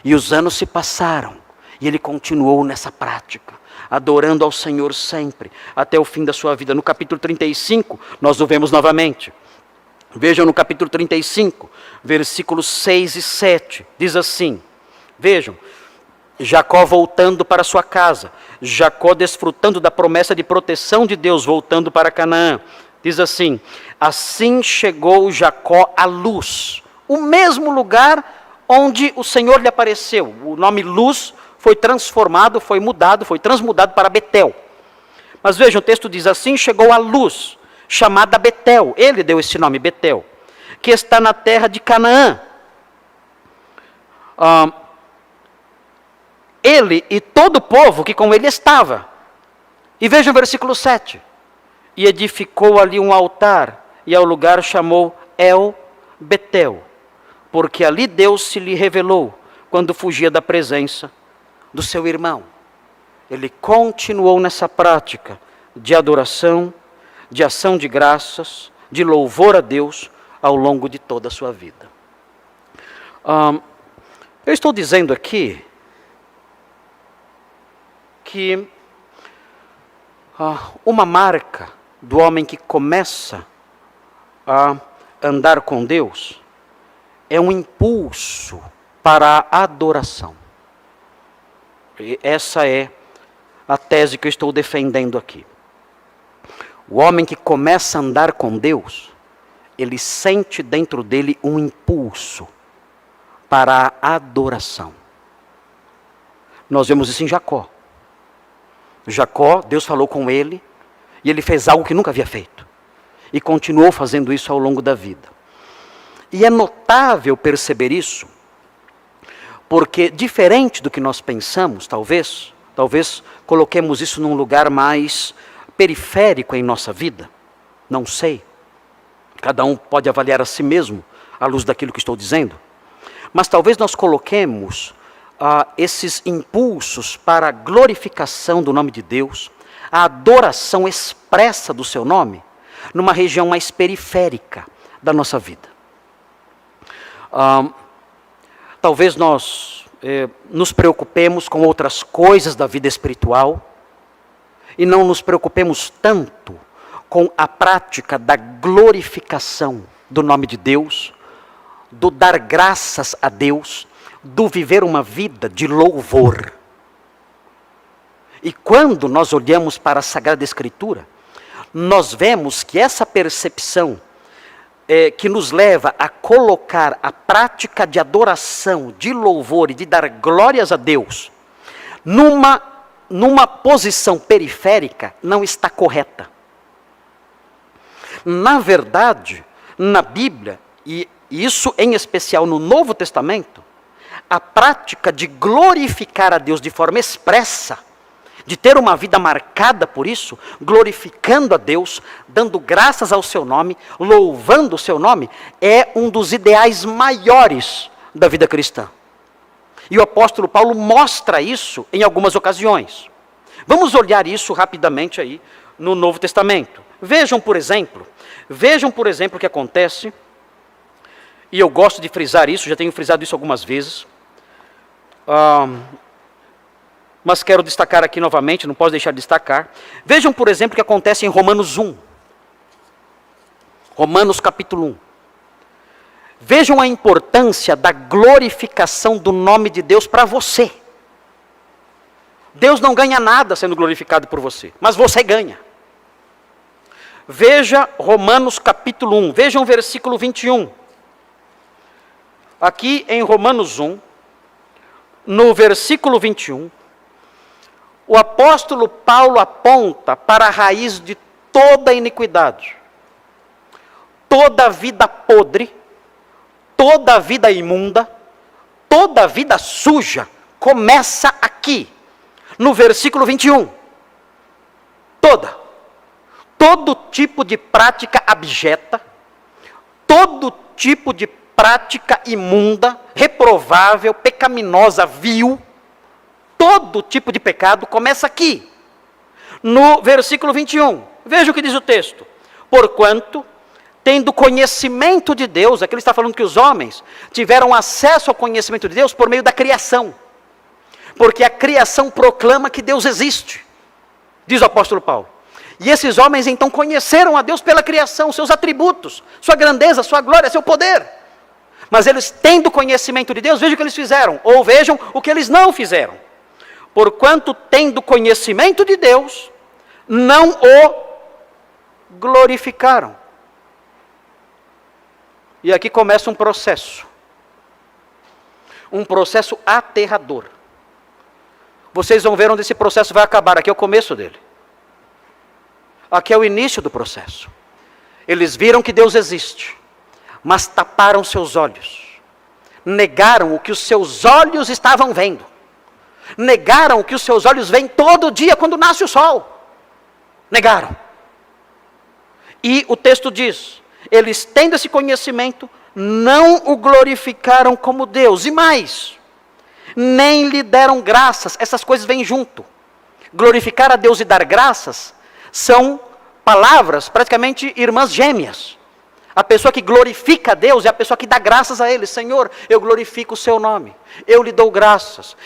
e os anos se passaram, e ele continuou nessa prática, adorando ao Senhor sempre, até o fim da sua vida. No capítulo 35, nós o vemos novamente. Vejam no capítulo 35, versículos 6 e 7, diz assim, vejam, Jacó voltando para sua casa, Jacó desfrutando da promessa de proteção de Deus, voltando para Canaã. Diz assim, assim chegou Jacó à Luz, o mesmo lugar onde o Senhor lhe apareceu. O nome Luz foi transformado, foi mudado, foi transmudado para Betel. Mas vejam, o texto diz assim, chegou à Luz, chamada Betel, ele deu esse nome, Betel, que está na terra de Canaã. Ele e todo o povo que com ele estava. E vejam o versículo 7. E edificou ali um altar, e ao lugar chamou El Betel, porque ali Deus se lhe revelou, quando fugia da presença do seu irmão. Ele continuou nessa prática de adoração, de ação de graças, de louvor a Deus, ao longo de toda a sua vida. Eu estou dizendo aqui que uma marca do homem que começa a andar com Deus é um impulso para a adoração. E essa é a tese que eu estou defendendo aqui. O homem que começa a andar com Deus, ele sente dentro dele um impulso para a adoração. Nós vemos isso em Jacó. Jacó, Deus falou com ele, e ele fez algo que nunca havia feito. E continuou fazendo isso ao longo da vida. E é notável perceber isso, porque diferente do que nós pensamos, talvez coloquemos isso num lugar mais periférico em nossa vida, não sei. Cada um pode avaliar a si mesmo à luz daquilo que estou dizendo. Mas talvez nós coloquemos esses impulsos para a glorificação do nome de Deus, a adoração expressa do seu nome, numa região mais periférica da nossa vida. Talvez nós nos preocupemos com outras coisas da vida espiritual e não nos preocupemos tanto com a prática da glorificação do nome de Deus, do dar graças a Deus, do viver uma vida de louvor. E quando nós olhamos para a Sagrada Escritura, nós vemos que essa percepção que nos leva a colocar a prática de adoração, de louvor e de dar glórias a Deus numa posição periférica, não está correta. Na verdade, na Bíblia, e isso em especial no Novo Testamento, a prática de glorificar a Deus de forma expressa, de ter uma vida marcada por isso, glorificando a Deus, dando graças ao seu nome, louvando o seu nome, é um dos ideais maiores da vida cristã. E o apóstolo Paulo mostra isso em algumas ocasiões. Vamos olhar isso rapidamente aí no Novo Testamento. Vejam, por exemplo, o que acontece, e eu gosto de frisar isso, já tenho frisado isso algumas vezes, mas quero destacar aqui novamente, não posso deixar de destacar. Vejam, por exemplo, o que acontece em Romanos 1. Romanos capítulo 1. Vejam a importância da glorificação do nome de Deus para você. Deus não ganha nada sendo glorificado por você, mas você ganha. Veja Romanos capítulo 1, vejam o versículo 21. Aqui em Romanos 1, no versículo 21, o apóstolo Paulo aponta para a raiz de toda iniquidade, toda vida podre, toda vida imunda, toda vida suja, começa aqui, no versículo 21. Todo tipo de prática abjeta, todo tipo de prática imunda, reprovável, pecaminosa, vil, todo tipo de pecado começa aqui, no versículo 21. Veja o que diz o texto. Porquanto, tendo conhecimento de Deus, aqui ele está falando que os homens tiveram acesso ao conhecimento de Deus por meio da criação. Porque a criação proclama que Deus existe, diz o apóstolo Paulo. E esses homens então conheceram a Deus pela criação, seus atributos, sua grandeza, sua glória, seu poder. Mas eles, tendo conhecimento de Deus, vejam o que eles fizeram, ou vejam o que eles não fizeram. Porquanto, tendo conhecimento de Deus, não o glorificaram. E aqui começa um processo aterrador. Vocês vão ver onde esse processo vai acabar, aqui é o começo dele. Aqui é o início do processo. Eles viram que Deus existe, mas taparam seus olhos. Negaram o que os seus olhos estavam vendo. Negaram o que os seus olhos veem todo dia quando nasce o sol. Negaram. E o texto diz, eles tendo esse conhecimento, não o glorificaram como Deus. E mais, nem lhe deram graças. Essas coisas vêm junto. Glorificar a Deus e dar graças são palavras praticamente irmãs gêmeas. A pessoa que glorifica a Deus é a pessoa que dá graças a Ele. Senhor, eu glorifico o Seu nome, eu lhe dou graças,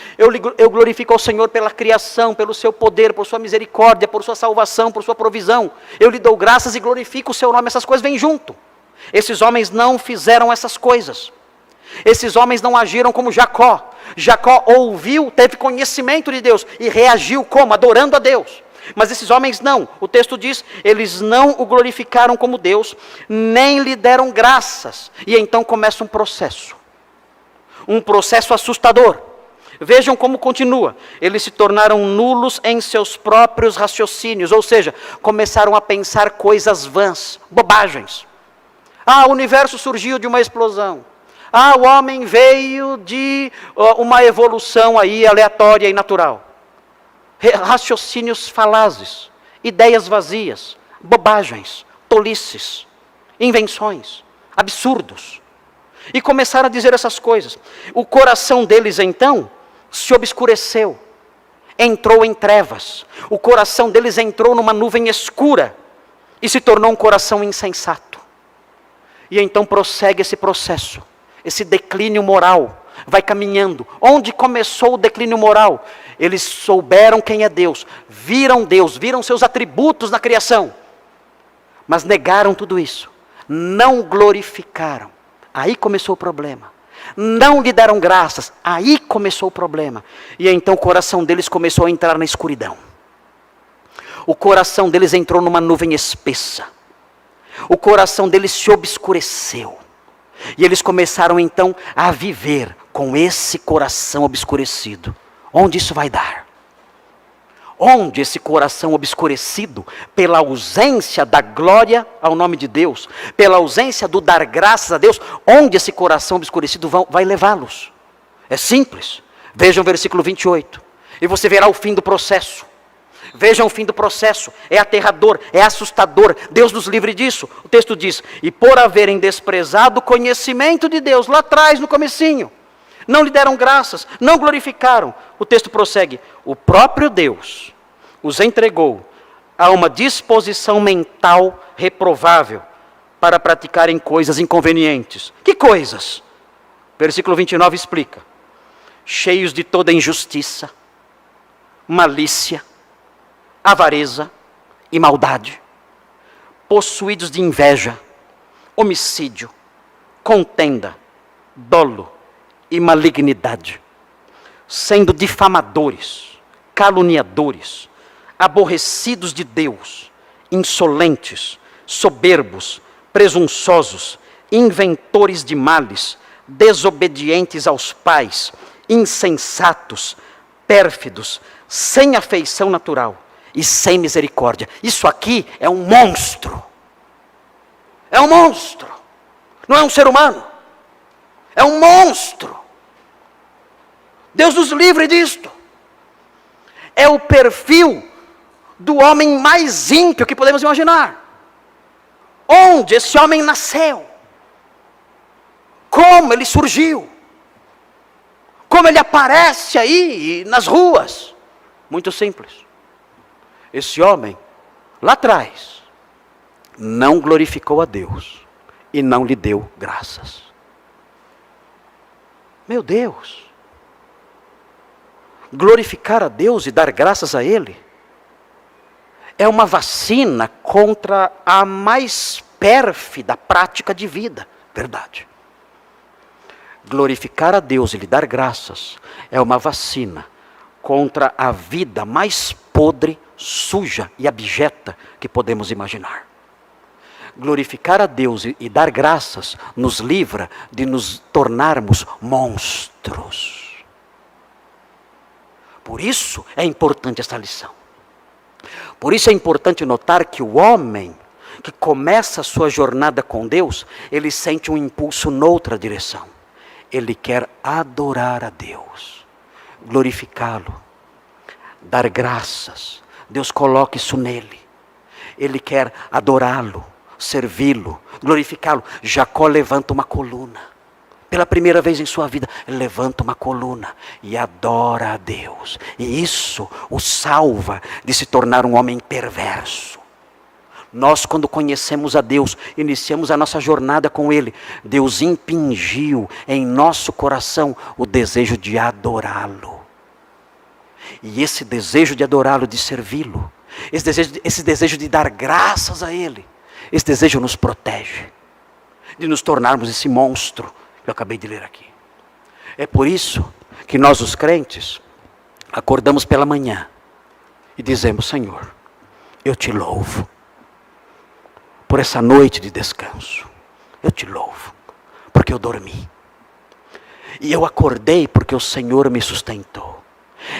eu glorifico ao Senhor pela criação, pelo Seu poder, por Sua misericórdia, por Sua salvação, por Sua provisão, eu lhe dou graças e glorifico o Seu nome. Essas coisas vêm junto. Esses homens não fizeram essas coisas. Esses homens não agiram como Jacó. Jacó ouviu, teve conhecimento de Deus e reagiu como? Adorando a Deus. Mas esses homens não, o texto diz, eles não o glorificaram como Deus, nem lhe deram graças. E então começa um processo assustador. Vejam como continua. Eles se tornaram nulos em seus próprios raciocínios, ou seja, começaram a pensar coisas vãs, bobagens. O universo surgiu de uma explosão. O homem veio de uma evolução aí aleatória e natural. Raciocínios falazes, ideias vazias, bobagens, tolices, invenções, absurdos. E começaram a dizer essas coisas. O coração deles então se obscureceu, entrou em trevas. O coração deles entrou numa nuvem escura e se tornou um coração insensato. E então prossegue esse processo, esse declínio moral. Vai caminhando. Onde começou o declínio moral? Eles souberam quem é Deus, viram seus atributos na criação, mas negaram tudo isso, não glorificaram. Aí começou o problema. Não lhe deram graças, aí começou o problema. E então o coração deles começou a entrar na escuridão. O coração deles entrou numa nuvem espessa. O coração deles se obscureceu. E eles começaram então a viver com esse coração obscurecido. Onde isso vai dar? Onde esse coração obscurecido, pela ausência da glória ao nome de Deus, pela ausência do dar graças a Deus, onde esse coração obscurecido vai levá-los? É simples. Vejam o versículo 28. E você verá o fim do processo. Vejam o fim do processo, é aterrador, é assustador, Deus nos livre disso. O texto diz, e por haverem desprezado o conhecimento de Deus, lá atrás no comecinho, não lhe deram graças, não glorificaram. O texto prossegue, o próprio Deus os entregou há uma disposição mental reprovável para praticarem coisas inconvenientes. Que coisas? Versículo 29 explica. Cheios de toda injustiça, malícia, avareza e maldade, possuídos de inveja, homicídio, contenda, dolo e malignidade, sendo difamadores, caluniadores, aborrecidos de Deus, insolentes, soberbos, presunçosos, inventores de males, desobedientes aos pais, insensatos, pérfidos, sem afeição natural e sem misericórdia. Isso aqui é um monstro. É um monstro. Não é um ser humano. É um monstro. Deus nos livre disto. É o perfil do homem mais ímpio que podemos imaginar. Onde esse homem nasceu? Como ele surgiu? Como ele aparece aí nas ruas? Muito simples. Esse homem, lá atrás, não glorificou a Deus e não lhe deu graças. Meu Deus! Glorificar a Deus e dar graças a Ele é uma vacina contra a mais pérfida prática de vida. Verdade. Glorificar a Deus e lhe dar graças é uma vacina contra a vida mais podre, suja e abjeta que podemos imaginar. Glorificar a Deus e dar graças nos livra de nos tornarmos monstros. Por isso é importante esta lição. Por isso é importante notar que o homem que começa a sua jornada com Deus, ele sente um impulso noutra direção. Ele quer adorar a Deus, glorificá-lo, dar graças. Deus coloca isso nele. Ele quer adorá-lo, servi-lo, glorificá-lo. Jacó levanta uma coluna. Pela primeira vez em sua vida, ele levanta uma coluna e adora a Deus. E isso o salva de se tornar um homem perverso. Nós, quando conhecemos a Deus, iniciamos a nossa jornada com Ele. Deus impingiu em nosso coração o desejo de adorá-lo. E esse desejo de adorá-lo, de servi-lo, esse desejo de dar graças a Ele, esse desejo nos protege de nos tornarmos esse monstro que eu acabei de ler aqui. É por isso que nós, os crentes, acordamos pela manhã e dizemos: Senhor, eu te louvo por essa noite de descanso. Eu te louvo, porque eu dormi. E eu acordei porque o Senhor me sustentou.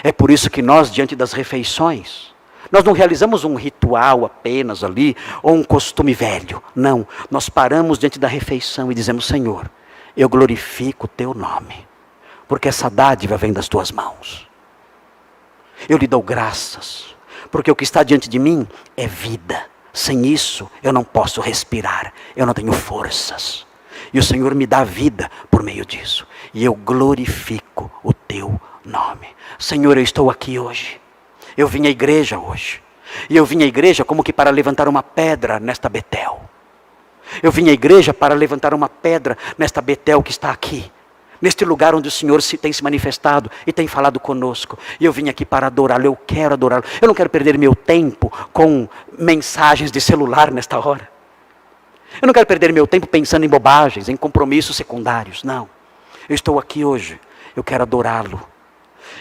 É por isso que nós, diante das refeições, nós não realizamos um ritual apenas ali, ou um costume velho. Não, nós paramos diante da refeição e dizemos: Senhor, eu glorifico o teu nome, porque essa dádiva vem das tuas mãos. Eu lhe dou graças, porque o que está diante de mim é vida. Sem isso, eu não posso respirar, eu não tenho forças. E o Senhor me dá vida por meio disso. E eu glorifico o teu nome. Senhor, eu estou aqui hoje. Eu vim à igreja hoje. E eu vim à igreja como que para levantar uma pedra nesta Betel. Eu vim à igreja para levantar uma pedra nesta Betel que está aqui. Neste lugar onde o Senhor tem se manifestado e tem falado conosco. E eu vim aqui para adorá-lo, eu quero adorá-lo. Eu não quero perder meu tempo com mensagens de celular nesta hora. Eu não quero perder meu tempo pensando em bobagens, em compromissos secundários, não. Eu estou aqui hoje, eu quero adorá-lo.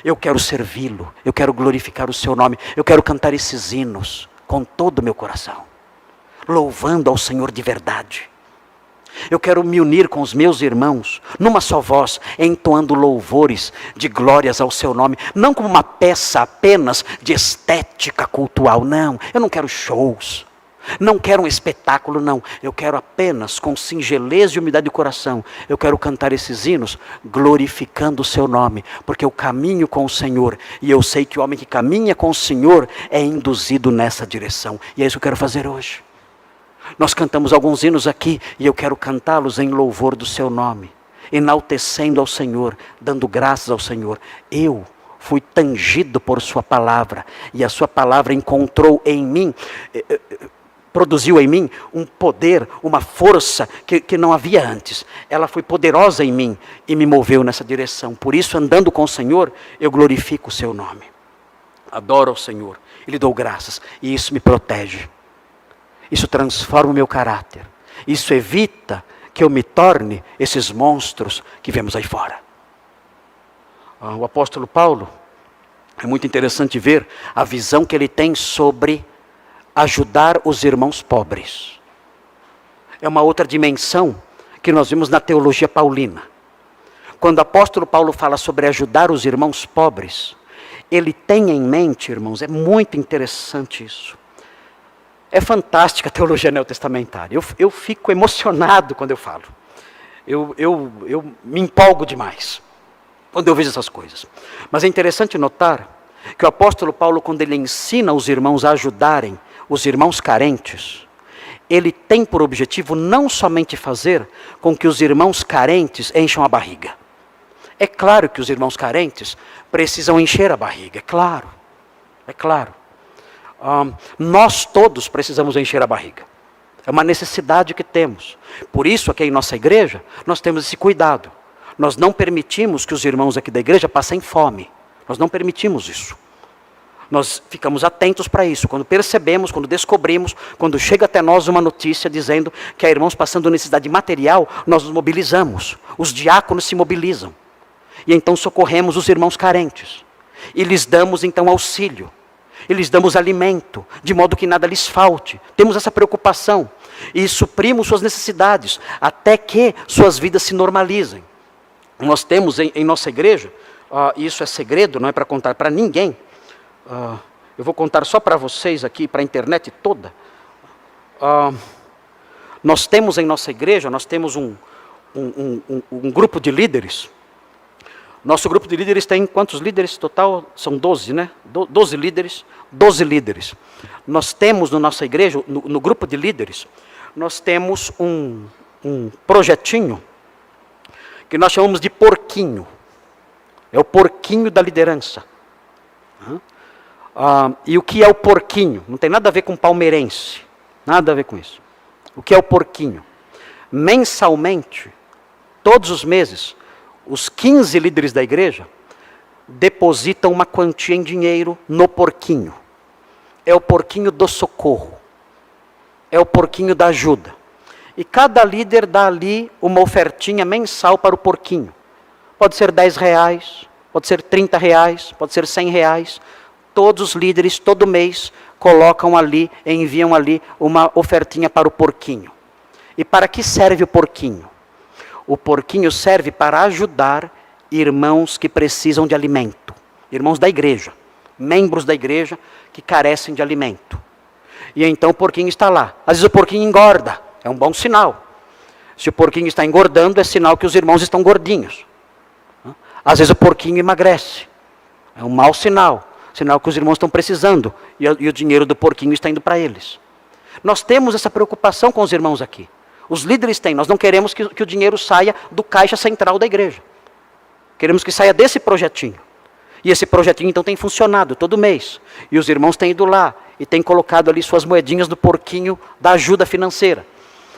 Eu quero servi-lo, eu quero glorificar o seu nome. Eu quero cantar esses hinos com todo o meu coração, louvando ao Senhor de verdade. Eu quero me unir com os meus irmãos, numa só voz, entoando louvores de glórias ao seu nome. Não como uma peça apenas de estética cultural, não. Eu não quero shows, não quero um espetáculo, não. Eu quero apenas, com singeleza e humildade de coração, eu quero cantar esses hinos, glorificando o seu nome. Porque eu caminho com o Senhor, e eu sei que o homem que caminha com o Senhor é induzido nessa direção. E é isso que eu quero fazer hoje. Nós cantamos alguns hinos aqui, e eu quero cantá-los em louvor do seu nome, enaltecendo ao Senhor, dando graças ao Senhor. Eu fui tangido por sua palavra, e a sua palavra encontrou em mim, produziu em mim um poder, uma força que não havia antes. Ela foi poderosa em mim e me moveu nessa direção. Por isso, andando com o Senhor, eu glorifico o seu nome. Adoro ao Senhor e lhe dou graças, e isso me protege. Isso transforma o meu caráter. Isso evita que eu me torne esses monstros que vemos aí fora. O apóstolo Paulo, é muito interessante ver a visão que ele tem sobre ajudar os irmãos pobres. É uma outra dimensão que nós vimos na teologia paulina. Quando o apóstolo Paulo fala sobre ajudar os irmãos pobres, ele tem em mente, irmãos, é muito interessante isso. É fantástica a teologia neotestamentária. Eu fico emocionado quando eu falo. Eu me empolgo demais quando eu vejo essas coisas. Mas é interessante notar que o apóstolo Paulo, quando ele ensina os irmãos a ajudarem os irmãos carentes, ele tem por objetivo não somente fazer com que os irmãos carentes encham a barriga. É claro que os irmãos carentes precisam encher a barriga, é claro. É claro. Nós todos precisamos encher a barriga. É uma necessidade que temos. Por isso, aqui em nossa igreja, nós temos esse cuidado. Nós não permitimos que os irmãos aqui da igreja passem fome. Nós não permitimos isso. Nós ficamos atentos para isso. Quando percebemos, quando descobrimos, quando chega até nós uma notícia dizendo que há irmãos passando necessidade material, nós nos mobilizamos. Os diáconos se mobilizam. E então socorremos os irmãos carentes. E lhes damos então auxílio. E lhes damos alimento, de modo que nada lhes falte. Temos essa preocupação. E suprimos suas necessidades, até que suas vidas se normalizem. Nós temos em nossa igreja, isso é segredo, não é para contar para ninguém. Eu vou contar só para vocês aqui, para a internet toda. Nós temos em nossa igreja, nós temos um grupo de líderes. Nosso grupo de líderes tem quantos líderes total? São 12, né? 12 líderes. 12 líderes. Nós temos na nossa igreja, no grupo de líderes, nós temos um projetinho que nós chamamos de porquinho. É o porquinho da liderança. E o que é o porquinho? Não tem nada a ver com palmeirense. Nada a ver com isso. O que é o porquinho? Mensalmente, todos os meses, os 15 líderes da igreja depositam uma quantia em dinheiro no porquinho. É o porquinho do socorro. É o porquinho da ajuda. E cada líder dá ali uma ofertinha mensal para o porquinho. Pode ser R$10, pode ser R$30, pode ser R$100. Todos os líderes, todo mês, colocam ali, enviam ali uma ofertinha para o porquinho. E para que serve o porquinho? O porquinho serve para ajudar irmãos que precisam de alimento. Irmãos da igreja, membros da igreja que carecem de alimento. E então o porquinho está lá. Às vezes o porquinho engorda, é um bom sinal. Se o porquinho está engordando, é sinal que os irmãos estão gordinhos. Às vezes o porquinho emagrece, é um mau sinal. Sinal que os irmãos estão precisando e o dinheiro do porquinho está indo para eles. Nós temos essa preocupação com os irmãos aqui. Os líderes têm, nós não queremos que o dinheiro saia do caixa central da igreja. Queremos que saia desse projetinho. E esse projetinho então tem funcionado todo mês. E os irmãos têm ido lá e têm colocado ali suas moedinhas do porquinho da ajuda financeira.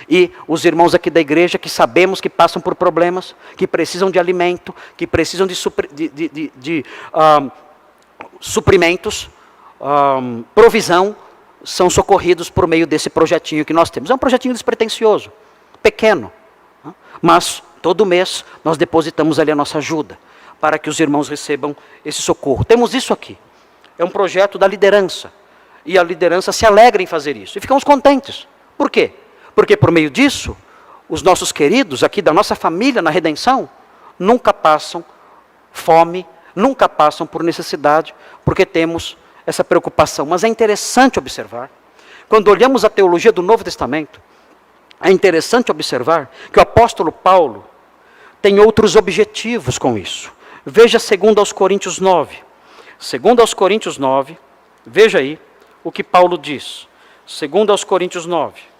E os irmãos aqui da igreja que sabemos que passam por problemas, que precisam de alimento, que precisam de suprimentos, provisão, são socorridos por meio desse projetinho que nós temos. É um projetinho despretensioso, pequeno, mas todo mês nós depositamos ali a nossa ajuda, para que os irmãos recebam esse socorro. Temos isso aqui, é um projeto da liderança, e a liderança se alegra em fazer isso, e ficamos contentes. Por quê? Porque por meio disso, os nossos queridos aqui da nossa família na redenção, nunca passam fome, nunca passam por necessidade, porque temos essa preocupação. Mas é interessante observar, quando olhamos a teologia do Novo Testamento, é interessante observar que o apóstolo Paulo tem outros objetivos com isso. Veja 2 Coríntios 9. 2 Coríntios 9, veja aí o que Paulo diz. 2 Coríntios 9.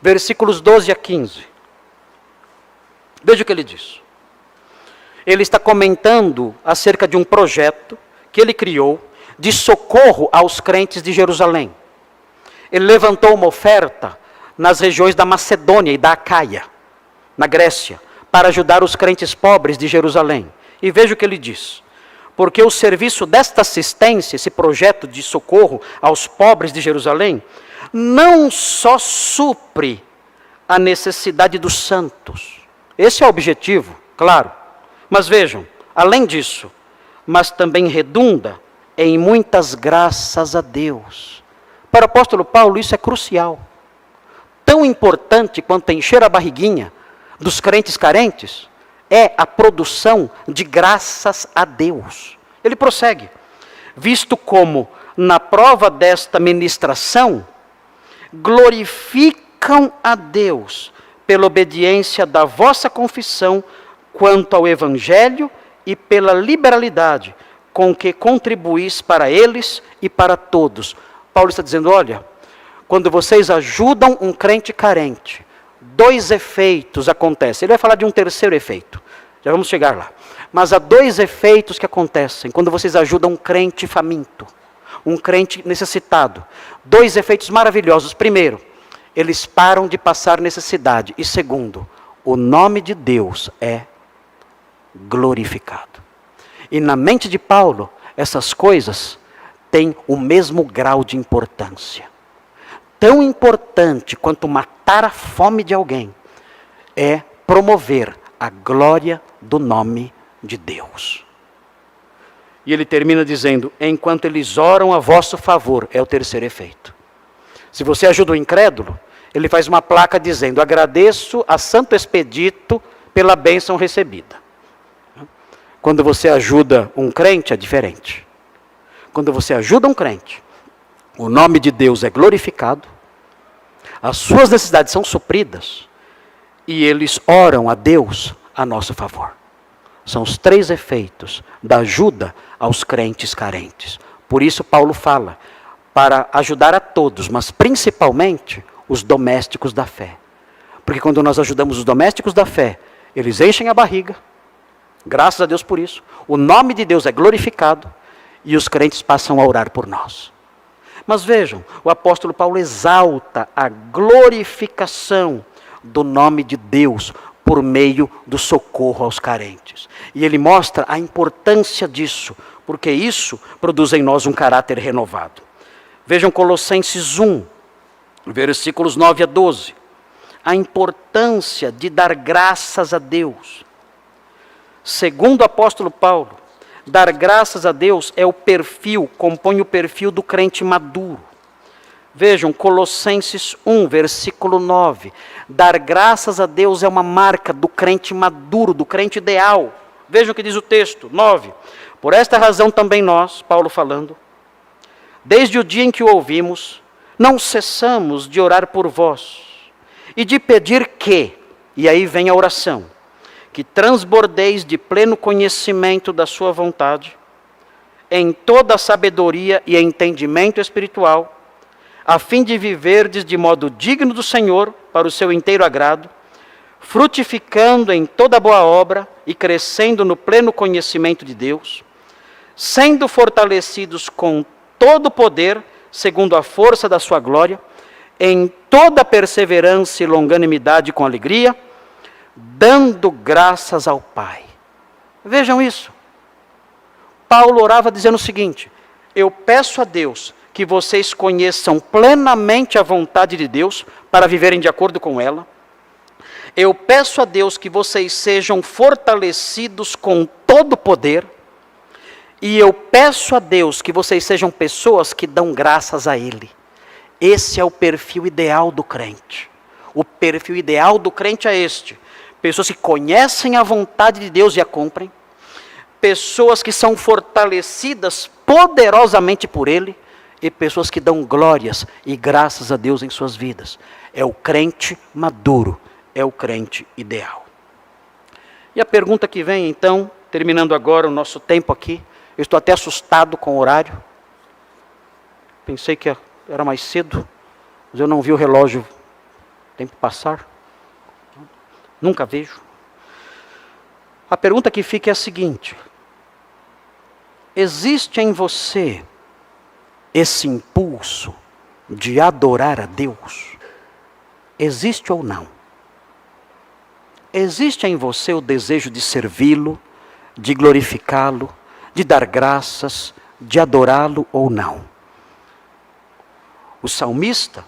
Versículos 12 a 15. Veja o que ele diz. ele está comentando acerca de um projeto que ele criou de socorro aos crentes de Jerusalém. Ele levantou uma oferta nas regiões da Macedônia e da Acaia, na Grécia, para ajudar os crentes pobres de Jerusalém. E veja o que ele diz: porque o serviço desta assistência, esse projeto de socorro aos pobres de Jerusalém, não só supre a necessidade dos santos, esse é o objetivo, claro, mas vejam, além disso, mas também redunda em muitas graças a Deus. Para o apóstolo Paulo isso é crucial, tão importante quanto encher a barriguinha dos crentes carentes, é a produção de graças a Deus. Ele prossegue: visto como, na prova desta ministração, glorificam a Deus pela obediência da vossa confissão quanto ao Evangelho e pela liberalidade com que contribuís para eles e para todos. Paulo está dizendo, olha, quando vocês ajudam um crente carente, dois efeitos acontecem. Ele vai falar de um terceiro efeito, já vamos chegar lá. Mas há dois efeitos que acontecem quando vocês ajudam um crente faminto, um crente necessitado. Dois efeitos maravilhosos. Primeiro, eles param de passar necessidade. E segundo, o nome de Deus é glorificado. E na mente de Paulo, essas coisas têm o mesmo grau de importância. Tão importante quanto matar a fome de alguém é promover a glória do nome de Deus. E ele termina dizendo, enquanto eles oram a vosso favor, é o terceiro efeito. Se você ajuda o incrédulo, ele faz uma placa dizendo, agradeço a Santo Expedito pela bênção recebida. Quando você ajuda um crente, é diferente. Quando você ajuda um crente, o nome de Deus é glorificado, as suas necessidades são supridas, e eles oram a Deus a nosso favor. São os três efeitos da ajuda aos crentes carentes. Por isso Paulo fala, para ajudar a todos, mas principalmente os domésticos da fé. Porque quando nós ajudamos os domésticos da fé, eles enchem a barriga, graças a Deus por isso, o nome de Deus é glorificado, e os crentes passam a orar por nós. Mas vejam, o apóstolo Paulo exalta a glorificação do nome de Deus por meio do socorro aos carentes. E ele mostra a importância disso, porque isso produz em nós um caráter renovado. Vejam Colossenses 1, versículos 9 a 12. A importância de dar graças a Deus. Segundo o apóstolo Paulo, dar graças a Deus é o perfil, compõe o perfil do crente maduro. Vejam, Colossenses 1, versículo 9. Dar graças a Deus é uma marca do crente maduro, do crente ideal. Vejam o que diz o texto, 9. Por esta razão também nós, Paulo falando, desde o dia em que o ouvimos, não cessamos de orar por vós e de pedir que, e aí vem a oração, que transbordeis de pleno conhecimento da sua vontade, em toda a sabedoria e entendimento espiritual, a fim de viverdes de modo digno do Senhor, para o seu inteiro agrado, frutificando em toda boa obra e crescendo no pleno conhecimento de Deus, sendo fortalecidos com todo o poder, segundo a força da sua glória, em toda perseverança e longanimidade com alegria, dando graças ao Pai. Vejam isso. Paulo orava dizendo o seguinte, eu peço a Deus que vocês conheçam plenamente a vontade de Deus para viverem de acordo com ela. Eu peço a Deus que vocês sejam fortalecidos com todo o poder. E eu peço a Deus que vocês sejam pessoas que dão graças a Ele. Esse é o perfil ideal do crente. O perfil ideal do crente é este. Pessoas que conhecem a vontade de Deus e a cumprem. Pessoas que são fortalecidas poderosamente por Ele. E pessoas que dão glórias e graças a Deus em suas vidas. É o crente maduro, é o crente ideal. E a pergunta que vem então, terminando agora o nosso tempo aqui, eu estou até assustado com o horário, pensei que era mais cedo, mas eu não vi o relógio, tempo passar, nunca vejo. A pergunta que fica é a seguinte: existe em você esse impulso de adorar a Deus? Existe ou não? Existe em você o desejo de servi-lo, de glorificá-lo, de dar graças, de adorá-lo ou não? O salmista,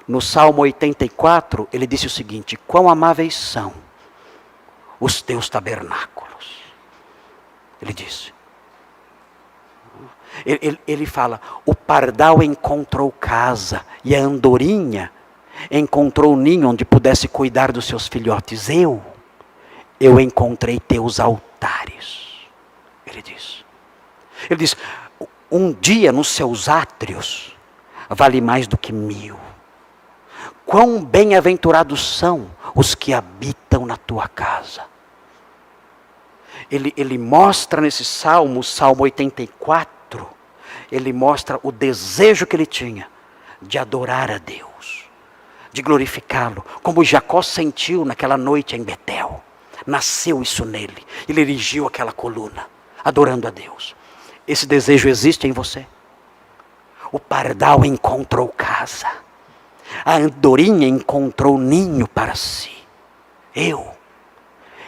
no Salmo 84, ele disse o seguinte: quão amáveis são os teus tabernáculos. Ele disse. Ele fala, o pardal encontrou casa e a andorinha encontrou ninho onde pudesse cuidar dos seus filhotes. Eu encontrei teus altares. Ele diz, um dia nos seus átrios vale mais do que 1000. Quão bem-aventurados são os que habitam na tua casa. Ele mostra nesse Salmo 84, ele mostra o desejo que ele tinha de adorar a Deus, de glorificá-lo, como Jacó sentiu naquela noite em Betel. Nasceu isso nele, ele erigiu aquela coluna, adorando a Deus. Esse desejo existe em você? O pardal encontrou casa, a andorinha encontrou ninho para si.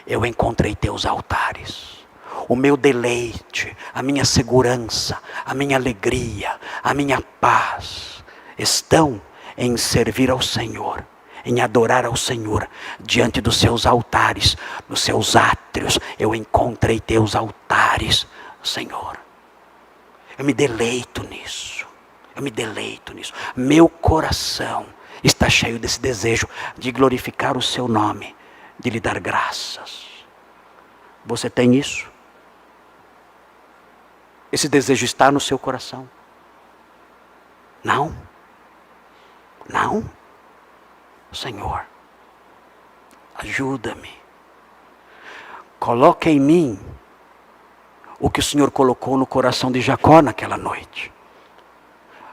Eu encontrei teus altares. O meu deleite, a minha segurança, a minha alegria, a minha paz estão em servir ao Senhor, em adorar ao Senhor diante dos seus altares, nos seus átrios. Eu encontrei teus altares, Senhor. Eu me deleito nisso. Meu coração está cheio desse desejo de glorificar o seu nome, de lhe dar graças. Você tem isso? Esse desejo está no seu coração? Não? Senhor, ajuda-me. Coloque em mim o que o Senhor colocou no coração de Jacó naquela noite.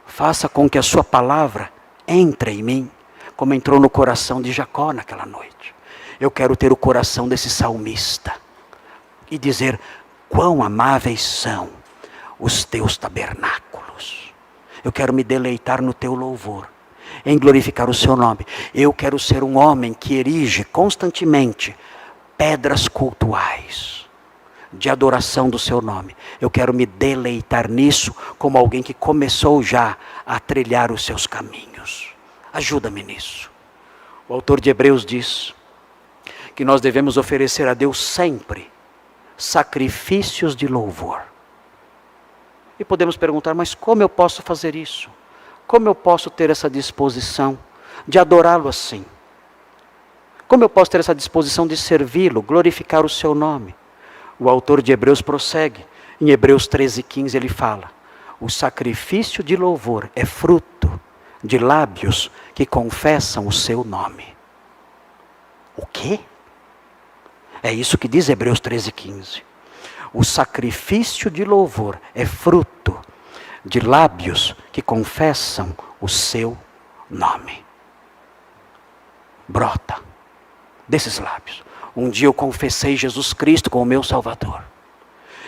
Faça com que a sua palavra entre em mim, como entrou no coração de Jacó naquela noite. Eu quero ter o coração desse salmista e dizer, quão amáveis são os teus tabernáculos. Eu quero me deleitar no teu louvor, em glorificar o seu nome. Eu quero ser um homem que erige constantemente pedras cultuais de adoração do seu nome. Eu quero me deleitar nisso como alguém que começou já a trilhar os seus caminhos. Ajuda-me nisso. O autor de Hebreus diz que nós devemos oferecer a Deus sempre sacrifícios de louvor. E podemos perguntar, mas como eu posso fazer isso? Como eu posso ter essa disposição de adorá-lo assim? Como eu posso ter essa disposição de servi-lo, glorificar o seu nome? O autor de Hebreus prossegue. Em Hebreus 13:15 ele fala, o sacrifício de louvor é fruto de lábios que confessam o seu nome. O quê? É isso que diz Hebreus 13:15. O sacrifício de louvor é fruto de lábios que confessam o seu nome. Brota desses lábios. Um dia eu confessei Jesus Cristo como meu Salvador.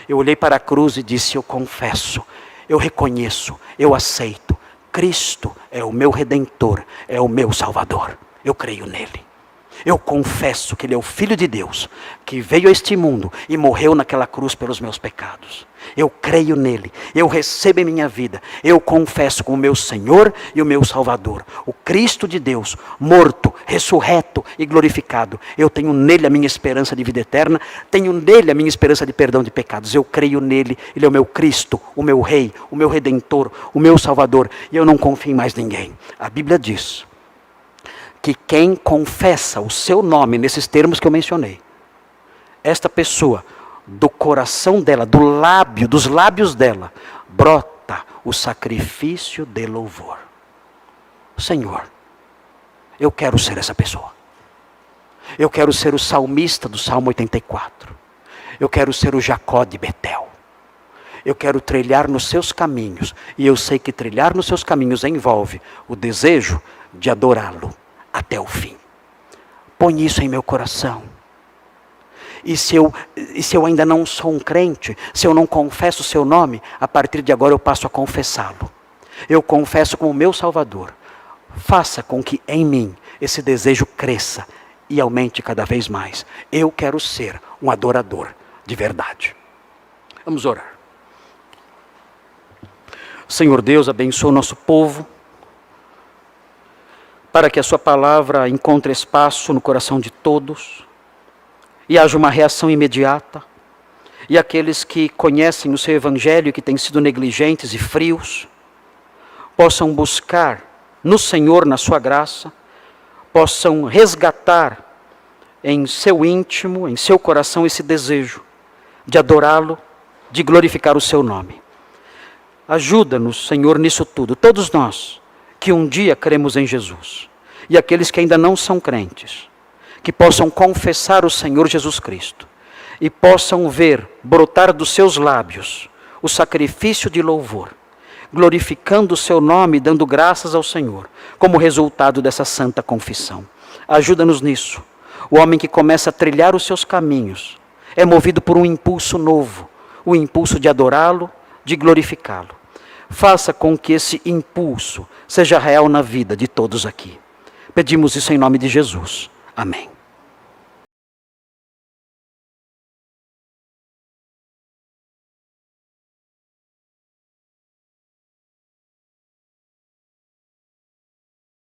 Eu olhei para a cruz e disse, eu confesso, eu reconheço, eu aceito. Cristo é o meu Redentor, é o meu Salvador. Eu creio nele. Eu confesso que ele é o Filho de Deus, que veio a este mundo e morreu naquela cruz pelos meus pecados. Eu creio nele, eu recebo em minha vida, eu confesso como meu Senhor e o meu Salvador. O Cristo de Deus, morto, ressurreto e glorificado. Eu tenho nele a minha esperança de vida eterna, tenho nele a minha esperança de perdão de pecados. Eu creio nele, ele é o meu Cristo, o meu Rei, o meu Redentor, o meu Salvador. E eu não confio em mais ninguém. A Bíblia diz que quem confessa o seu nome nesses termos que eu mencionei, esta pessoa, do coração dela, dos lábios dela, brota o sacrifício de louvor. Senhor, eu quero ser essa pessoa. Eu quero ser o salmista do Salmo 84. Eu quero ser o Jacó de Betel. Eu quero trilhar nos seus caminhos. E eu sei que trilhar nos seus caminhos envolve o desejo de adorá-lo até o fim. Põe isso em meu coração. E se eu ainda não sou um crente, se eu não confesso o seu nome, a partir de agora eu passo a confessá-lo. Eu confesso como meu Salvador. Faça com que em mim esse desejo cresça e aumente cada vez mais. Eu quero ser um adorador de verdade. Vamos orar. Senhor Deus, abençoa o nosso povo, para que a sua palavra encontre espaço no coração de todos, e haja uma reação imediata, e aqueles que conhecem o seu evangelho e que têm sido negligentes e frios, possam buscar no Senhor, na sua graça, possam resgatar em seu íntimo, em seu coração, esse desejo de adorá-lo, de glorificar o seu nome. Ajuda-nos, Senhor, nisso tudo, todos nós que um dia cremos em Jesus, e aqueles que ainda não são crentes, que possam confessar o Senhor Jesus Cristo, e possam ver brotar dos seus lábios o sacrifício de louvor, glorificando o seu nome, dando graças ao Senhor, como resultado dessa santa confissão. Ajuda-nos nisso. O homem que começa a trilhar os seus caminhos é movido por um impulso novo, o impulso de adorá-lo, de glorificá-lo. Faça com que esse impulso seja real na vida de todos aqui. Pedimos isso em nome de Jesus. Amém.